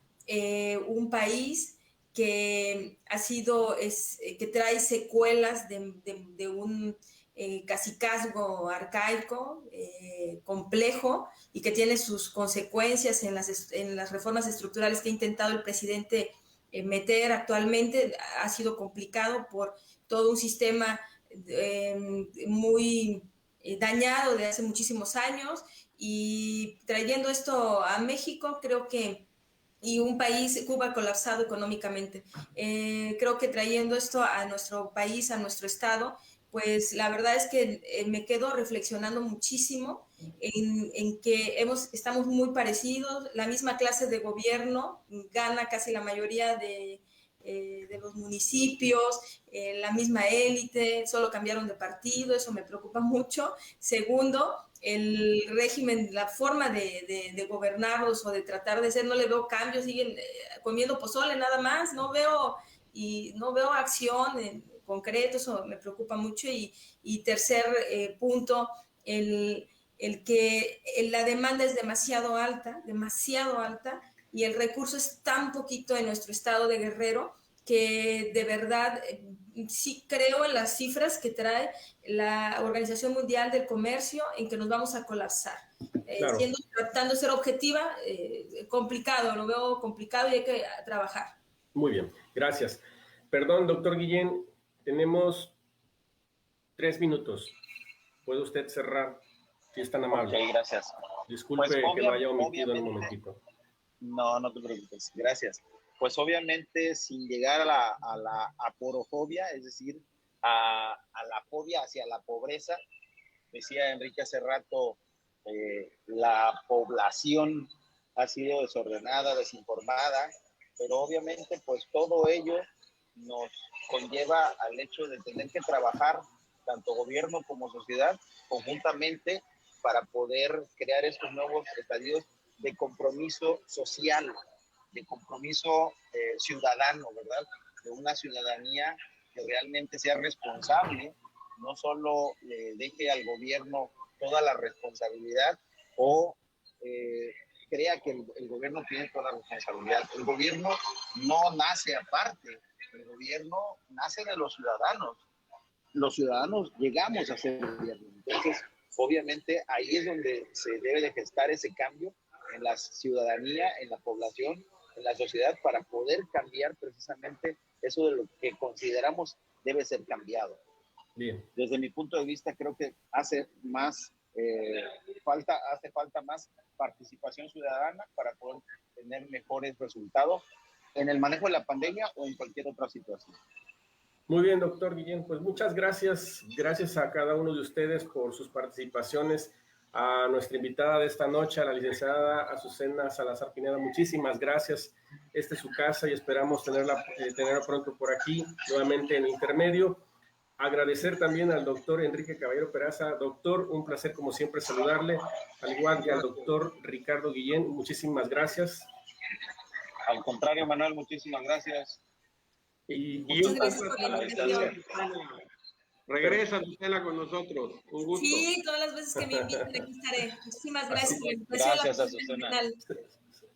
un país que que trae secuelas de un cacicazgo arcaico, complejo, y que tiene sus consecuencias en las reformas estructurales que ha intentado el presidente meter actualmente. Ha sido complicado por todo un sistema muy dañado de hace muchísimos años, y trayendo esto a México, creo que, y un país, Cuba colapsado económicamente, creo que trayendo esto a nuestro país, a nuestro estado, pues la verdad es que me quedo reflexionando muchísimo en que estamos muy parecidos, la misma clase de gobierno gana casi la mayoría de los municipios, la misma élite, solo cambiaron de partido, eso me preocupa mucho. Segundo, el régimen, la forma de gobernarlos o de tratar de ser, no le veo cambios, siguen comiendo pozole nada más, no veo acción en concreto, eso me preocupa mucho. Y tercer punto, el que la demanda es demasiado alta, y el recurso es tan poquito en nuestro estado de Guerrero que de verdad sí creo en las cifras que trae la Organización Mundial del Comercio en que nos vamos a colapsar. Claro. Tratando de ser objetiva, complicado, lo veo complicado y hay que trabajar. Muy bien, gracias. Perdón, doctor Guillén, tenemos 3 minutos. ¿Puede usted cerrar? Si es tan amable. Ok, gracias. Disculpe pues, que lo haya omitido en un momentito. No, no te preocupes. Gracias. Pues obviamente sin llegar a la aporofobia, es decir, a la fobia hacia la pobreza. Decía Enrique hace rato, la población ha sido desordenada, desinformada, pero obviamente pues todo ello nos conlleva al hecho de tener que trabajar, tanto gobierno como sociedad, conjuntamente para poder crear estos nuevos estadios de compromiso social, de compromiso ciudadano, ¿verdad? De una ciudadanía que realmente sea responsable, no solo deje al gobierno toda la responsabilidad o crea que el gobierno tiene toda la responsabilidad. El gobierno no nace aparte, el gobierno nace de los ciudadanos. Los ciudadanos llegamos a ser gobierno. Entonces, obviamente, ahí es donde se debe de gestar ese cambio en la ciudadanía, en la población, en la sociedad, para poder cambiar precisamente eso de lo que consideramos debe ser cambiado. Bien. Desde mi punto de vista, creo que hace falta más participación ciudadana para poder tener mejores resultados en el manejo de la pandemia o en cualquier otra situación. Muy bien, doctor Guillén, pues muchas gracias. Gracias a cada uno de ustedes por sus participaciones. A nuestra invitada de esta noche, a la licenciada Azucena Salazar Pineda, muchísimas gracias. Esta es su casa y esperamos tenerla pronto por aquí, nuevamente en Intermedio. Agradecer también al doctor Enrique Caballero Peraza. Doctor, un placer como siempre saludarle, al igual que al doctor Ricardo Guillén, muchísimas gracias. Al contrario, Manuel, muchísimas gracias. Y un gracias por la invitación. Regresa, Susana, con nosotros. Un gusto. Sí, todas las veces que me inviten aquí estaré. Muchísimas gracias por la invitación. Gracias, Azucena.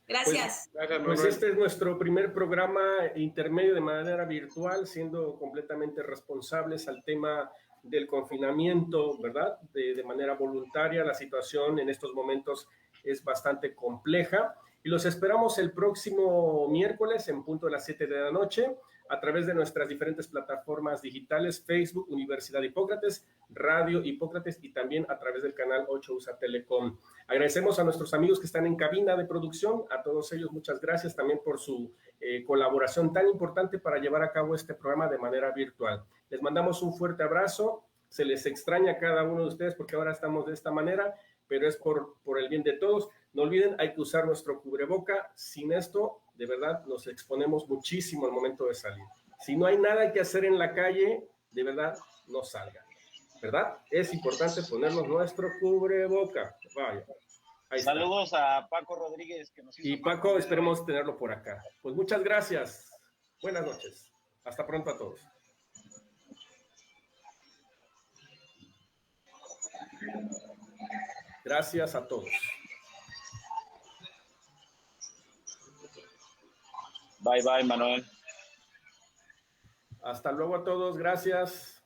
Gracias. Pues este es nuestro primer programa intermedio de manera virtual, siendo completamente responsables al tema del confinamiento, ¿verdad? De manera voluntaria. La situación en estos momentos es bastante compleja y los esperamos el próximo miércoles en punto de las 7 de la noche a través de nuestras diferentes plataformas digitales, Facebook, Universidad Hipócrates, Radio Hipócrates y también a través del canal 8 USA Telecom. Agradecemos a nuestros amigos que están en cabina de producción, a todos ellos muchas gracias también por su colaboración tan importante para llevar a cabo este programa de manera virtual. Les mandamos un fuerte abrazo, se les extraña a cada uno de ustedes porque ahora estamos de esta manera, pero es por el bien de todos. No olviden, hay que usar nuestro cubreboca. Sin esto, de verdad, nos exponemos muchísimo al momento de salir. Si no hay nada que hacer en la calle, de verdad, no salgan, ¿verdad? Es importante ponernos nuestro cubreboca. Vaya. Saludos a Paco Rodríguez. Que nos hizo y Paco, esperemos tenerlo por acá. Pues muchas gracias. Buenas noches. Hasta pronto a todos. Gracias a todos. Bye, bye, Manuel. Hasta luego a todos. Gracias.